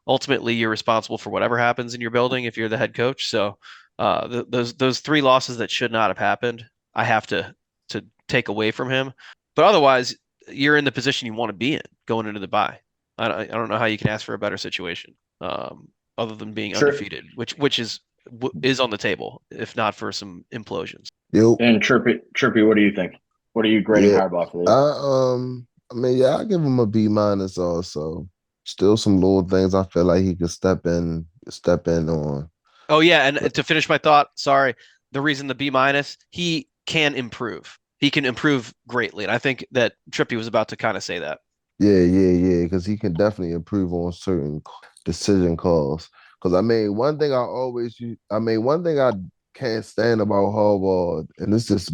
[SPEAKER 5] ultimately you're responsible for whatever happens in your building if you're the head coach. So those 3 losses that should not have happened, I have to take away from him. But otherwise, you're in the position you want to be in going into the bye. I don't know how you can ask for a better situation other than being undefeated, which is on the table, if not for some implosions.
[SPEAKER 7] Yep.
[SPEAKER 6] And Chirpy, what do you think? What are you grading Harbaugh for?
[SPEAKER 7] I give him a B- also. Still some little things I feel like he could step in on.
[SPEAKER 5] Oh yeah, and to finish my thought, sorry, the reason the B-, he can improve. He can improve greatly, and I think that Trippy was about to kind of say that.
[SPEAKER 7] Yeah, because he can definitely improve on certain decision calls. Because one thing I can't stand about Harbaugh, and it's just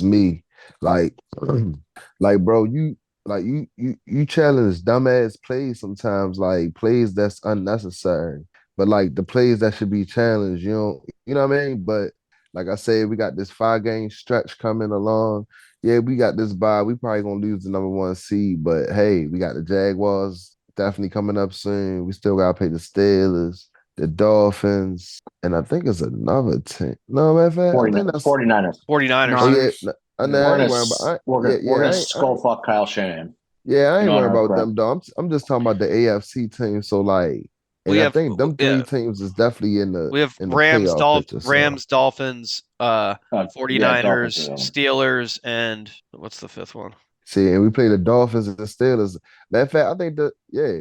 [SPEAKER 7] me, like, bro, you challenge dumbass plays sometimes, like plays that's unnecessary. But like the plays that should be challenged, you know what I mean? But like I said, we got this 5-game stretch coming along. Yeah, we got this bye. We probably gonna lose the number 1 seed, but hey, we got the Jaguars definitely coming up soon. We still gotta play the Steelers, the Dolphins, and I think it's another team. No, matter of fact, I think that's
[SPEAKER 6] 49ers.
[SPEAKER 5] 49ers.
[SPEAKER 6] We're gonna skull fuck Kyle Shanahan.
[SPEAKER 7] Yeah, I ain't worried about them though. I'm just talking about the AFC team. So like, I think them 3 teams is definitely in the.
[SPEAKER 5] We have Rams, Dolphins, 49ers, Steelers, and what's the 5th one?
[SPEAKER 7] See, and we play the Dolphins and the Steelers. Matter of fact, I think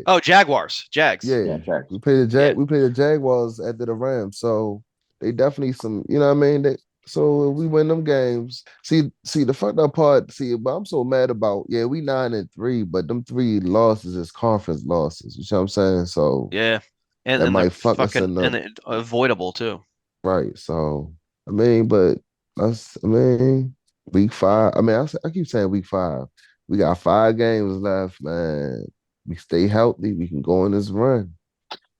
[SPEAKER 5] Oh, Jaguars, Jags.
[SPEAKER 7] Yeah,
[SPEAKER 6] Jags.
[SPEAKER 7] We play the Jaguars after the Rams. So They definitely some, you know what I mean? So if we win them games. See the fucked up part. But I'm so mad about. Yeah, we 9-3, but them 3 losses is conference losses. You know what I'm saying? So
[SPEAKER 5] Yeah, and
[SPEAKER 7] that
[SPEAKER 5] and they're
[SPEAKER 7] might fuck us
[SPEAKER 5] fucking
[SPEAKER 7] in the
[SPEAKER 5] and it, avoidable too.
[SPEAKER 7] right. So I mean, but us. I mean, week 5. I mean, I keep saying week 5. We got 5 games left, man. We stay healthy. We can go on this run.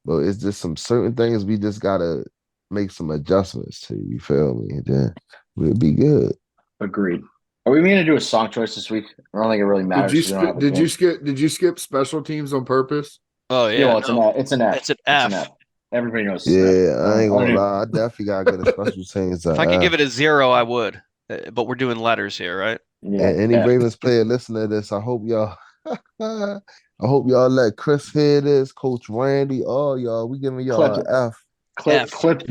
[SPEAKER 7] But it's just some certain things we just gotta make some adjustments to. You feel me? And then we'll be good.
[SPEAKER 6] Agreed. Are we going to do a song choice this week? I don't think it really matters.
[SPEAKER 4] Did you skip special teams on purpose?
[SPEAKER 5] Oh
[SPEAKER 6] Yeah,
[SPEAKER 5] yeah,
[SPEAKER 6] well, it's an F. It's an F.
[SPEAKER 5] it's an F.
[SPEAKER 6] Everybody knows. It's an
[SPEAKER 7] Yeah,
[SPEAKER 6] F.
[SPEAKER 7] I ain't gonna
[SPEAKER 6] don't even-
[SPEAKER 7] lie. I definitely gotta get a special teams.
[SPEAKER 5] If I could give it a 0, I would. But we're doing letters here, right?
[SPEAKER 6] Yeah,
[SPEAKER 7] And any
[SPEAKER 6] F.
[SPEAKER 7] Ravens player listening to this, I hope y'all I hope y'all let Chris hear this, Coach Randy, all y'all. We giving y'all
[SPEAKER 6] Clip
[SPEAKER 7] an F.
[SPEAKER 6] Clip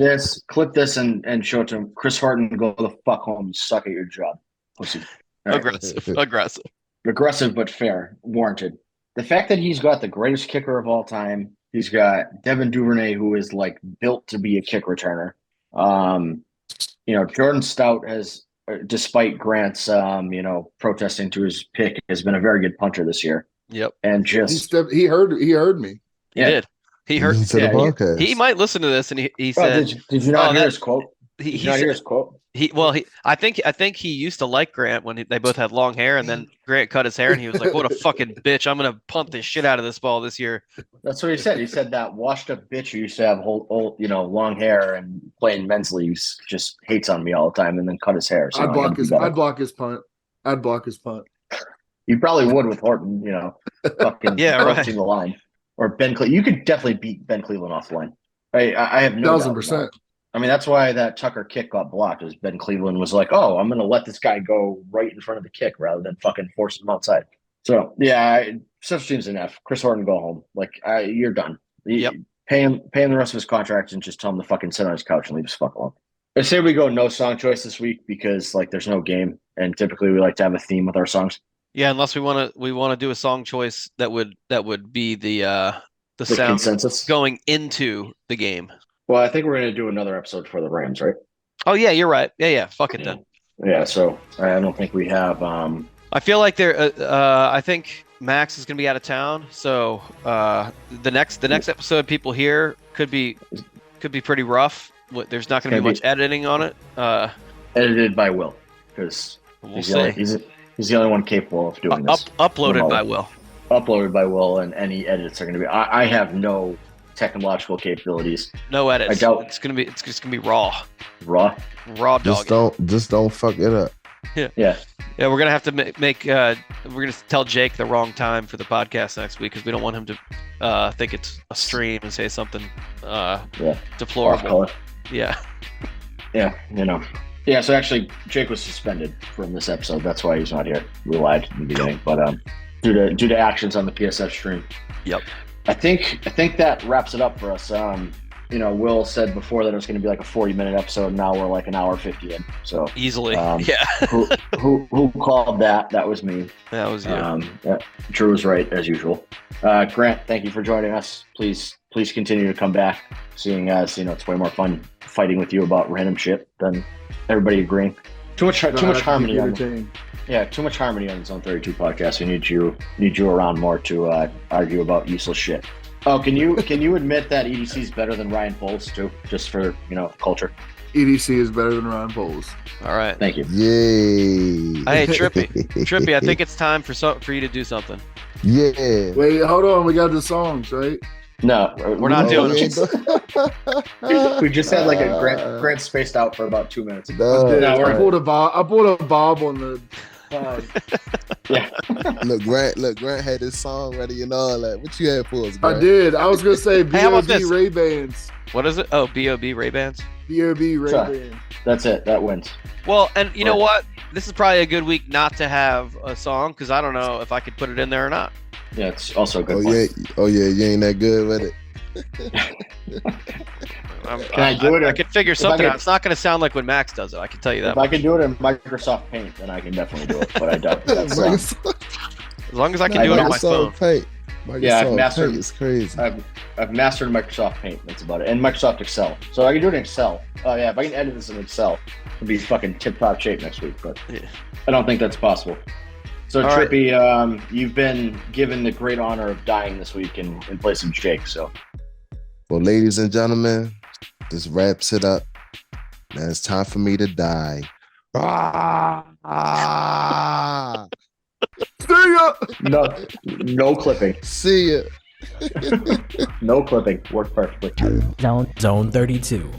[SPEAKER 6] this, and show it to him. Chris Horton, go the fuck home and suck at your job. Pussy. All right.
[SPEAKER 5] Aggressive.
[SPEAKER 6] Aggressive but fair, warranted. The fact that he's got the greatest kicker of all time, he's got Devin Duvernay, who is like built to be a kick returner. Jordan Stout has, despite Grant's, protesting to his pick, has been a very good punter this year.
[SPEAKER 5] Yep.
[SPEAKER 6] And just
[SPEAKER 4] He heard me.
[SPEAKER 5] He did. He heard.
[SPEAKER 7] To the podcast.
[SPEAKER 5] He might listen to this, and he said,
[SPEAKER 6] did you not hear his quote?
[SPEAKER 5] He
[SPEAKER 6] not
[SPEAKER 5] said,
[SPEAKER 6] hear his quote?
[SPEAKER 5] I think he used to like Grant when they both had long hair, and then Grant cut his hair, and he was like, "What a fucking bitch! I'm gonna punt the shit out of this ball this year."
[SPEAKER 6] That's what he said. He said that washed up bitch who used to have long hair and play in men's leagues just hates on me all the time, and then cut his hair. So
[SPEAKER 4] I'd block his punt.
[SPEAKER 6] You probably would with Horton, fucking coaching the line. Or Ben Cleveland. You could definitely beat Ben Cleveland off the line. I have no
[SPEAKER 4] 1,000%.
[SPEAKER 6] I mean, that's why that Tucker kick got blocked, is Ben Cleveland was like, oh, I'm going to let this guy go right in front of the kick rather than fucking force him outside. So, yeah, such team's an F. Chris Horton, go home. Like, you're done.
[SPEAKER 5] Yep.
[SPEAKER 6] Pay him the rest of his contract and just tell him to fucking sit on his couch and leave his fuck alone. I say we go no song choice this week because, like, there's no game. And typically we like to have a theme with our songs.
[SPEAKER 5] Yeah, unless we want to do a song choice that would be the sound
[SPEAKER 6] consensus
[SPEAKER 5] going into the game.
[SPEAKER 6] Well, I think we're going to do another episode for the Rams, right?
[SPEAKER 5] Oh yeah, you're right. Yeah. Fuck it then.
[SPEAKER 6] Yeah. So I don't think we have.
[SPEAKER 5] I feel like I think Max is going to be out of town, so the next episode people hear could be pretty rough. There's not going to be much editing on it.
[SPEAKER 6] Edited by Will, because he's the only one capable of doing this.
[SPEAKER 5] Uploaded by Will.
[SPEAKER 6] Uploaded by Will, and any edits are going to be. I have no technological capabilities.
[SPEAKER 5] No edits.
[SPEAKER 6] I doubt
[SPEAKER 5] it's just gonna be raw.
[SPEAKER 6] Raw
[SPEAKER 5] dog.
[SPEAKER 7] Just don't fuck it up.
[SPEAKER 6] Yeah.
[SPEAKER 5] We're gonna have to make. We're gonna tell Jake the wrong time for the podcast next week because we don't want him to think it's a stream and say something deplorable.
[SPEAKER 6] Off color.
[SPEAKER 5] Yeah.
[SPEAKER 6] Yeah. Yeah. So actually, Jake was suspended from this episode. That's why he's not here. We lied in the beginning, but due to actions on the PSF stream.
[SPEAKER 5] Yep.
[SPEAKER 6] I think that wraps it up for us. Will said before that it was going to be like a 40-minute episode. Now we're like an hour 50 in. So
[SPEAKER 5] easily, yeah.
[SPEAKER 6] who called that? That was me.
[SPEAKER 5] That was you.
[SPEAKER 6] Yeah, Drew was right as usual. Grant, thank you for joining us. Please continue to come back. Seeing as it's way more fun fighting with you about random shit than everybody agreeing. Too much harmony on. Yeah, too much harmony on the Zone 32 podcast. We need you around more to argue about useless shit. Oh, can you admit that EDC is better than Ryan Poles too? Just for culture.
[SPEAKER 4] EDC is better than Ryan Poles.
[SPEAKER 5] All right.
[SPEAKER 6] Thank you.
[SPEAKER 7] Yay.
[SPEAKER 5] Hey, Trippy. I think it's time for you to do something.
[SPEAKER 7] Yeah.
[SPEAKER 4] Wait, hold on. We got the songs, right?
[SPEAKER 6] No,
[SPEAKER 5] we're not doing
[SPEAKER 6] it. We just had like a Grant spaced out for about 2 minutes.
[SPEAKER 4] I pulled a Bob on the.
[SPEAKER 6] Yeah.
[SPEAKER 7] Look, Grant had his song ready and all that. What you had for us, Grant?
[SPEAKER 4] I did. I was gonna say B.O.B.
[SPEAKER 5] this?
[SPEAKER 4] Ray-Bans.
[SPEAKER 5] What is it? Oh, B.O.B. Ray-Bans.
[SPEAKER 4] B.O.B. Ray-Bans.
[SPEAKER 6] That's it. That wins.
[SPEAKER 5] Well, and you know what? This is probably a good week not to have a song because I don't know if I could put it in there or not.
[SPEAKER 6] Yeah, it's also a good.
[SPEAKER 7] Yeah. You ain't that good with it.
[SPEAKER 6] Can I do it?
[SPEAKER 5] I could figure something out. It's not going to sound like when Max does it. I can tell you that.
[SPEAKER 6] If I can do it in Microsoft Paint, then I can definitely do it. But I don't.
[SPEAKER 5] As long as I can do it on my phone.
[SPEAKER 7] Paint.
[SPEAKER 6] Yeah, I've
[SPEAKER 7] Microsoft
[SPEAKER 6] mastered-
[SPEAKER 7] Paint is crazy.
[SPEAKER 6] I've mastered Microsoft Paint. That's about it, and Microsoft Excel. So I can do it in Excel. Oh yeah, if I can edit this in Excel, it'll be fucking tip top shape next week. But
[SPEAKER 5] Yeah.
[SPEAKER 6] I don't think that's possible. So
[SPEAKER 5] All right.
[SPEAKER 6] Trippy, you've been given the great honor of dying this week in place of Jake. So
[SPEAKER 7] Well, ladies and gentlemen, this wraps it up. Now it's time for me to die. Ah!
[SPEAKER 4] See ya.
[SPEAKER 6] no clipping,
[SPEAKER 7] See ya.
[SPEAKER 6] no clipping. Worked perfectly.
[SPEAKER 3] Zone 32.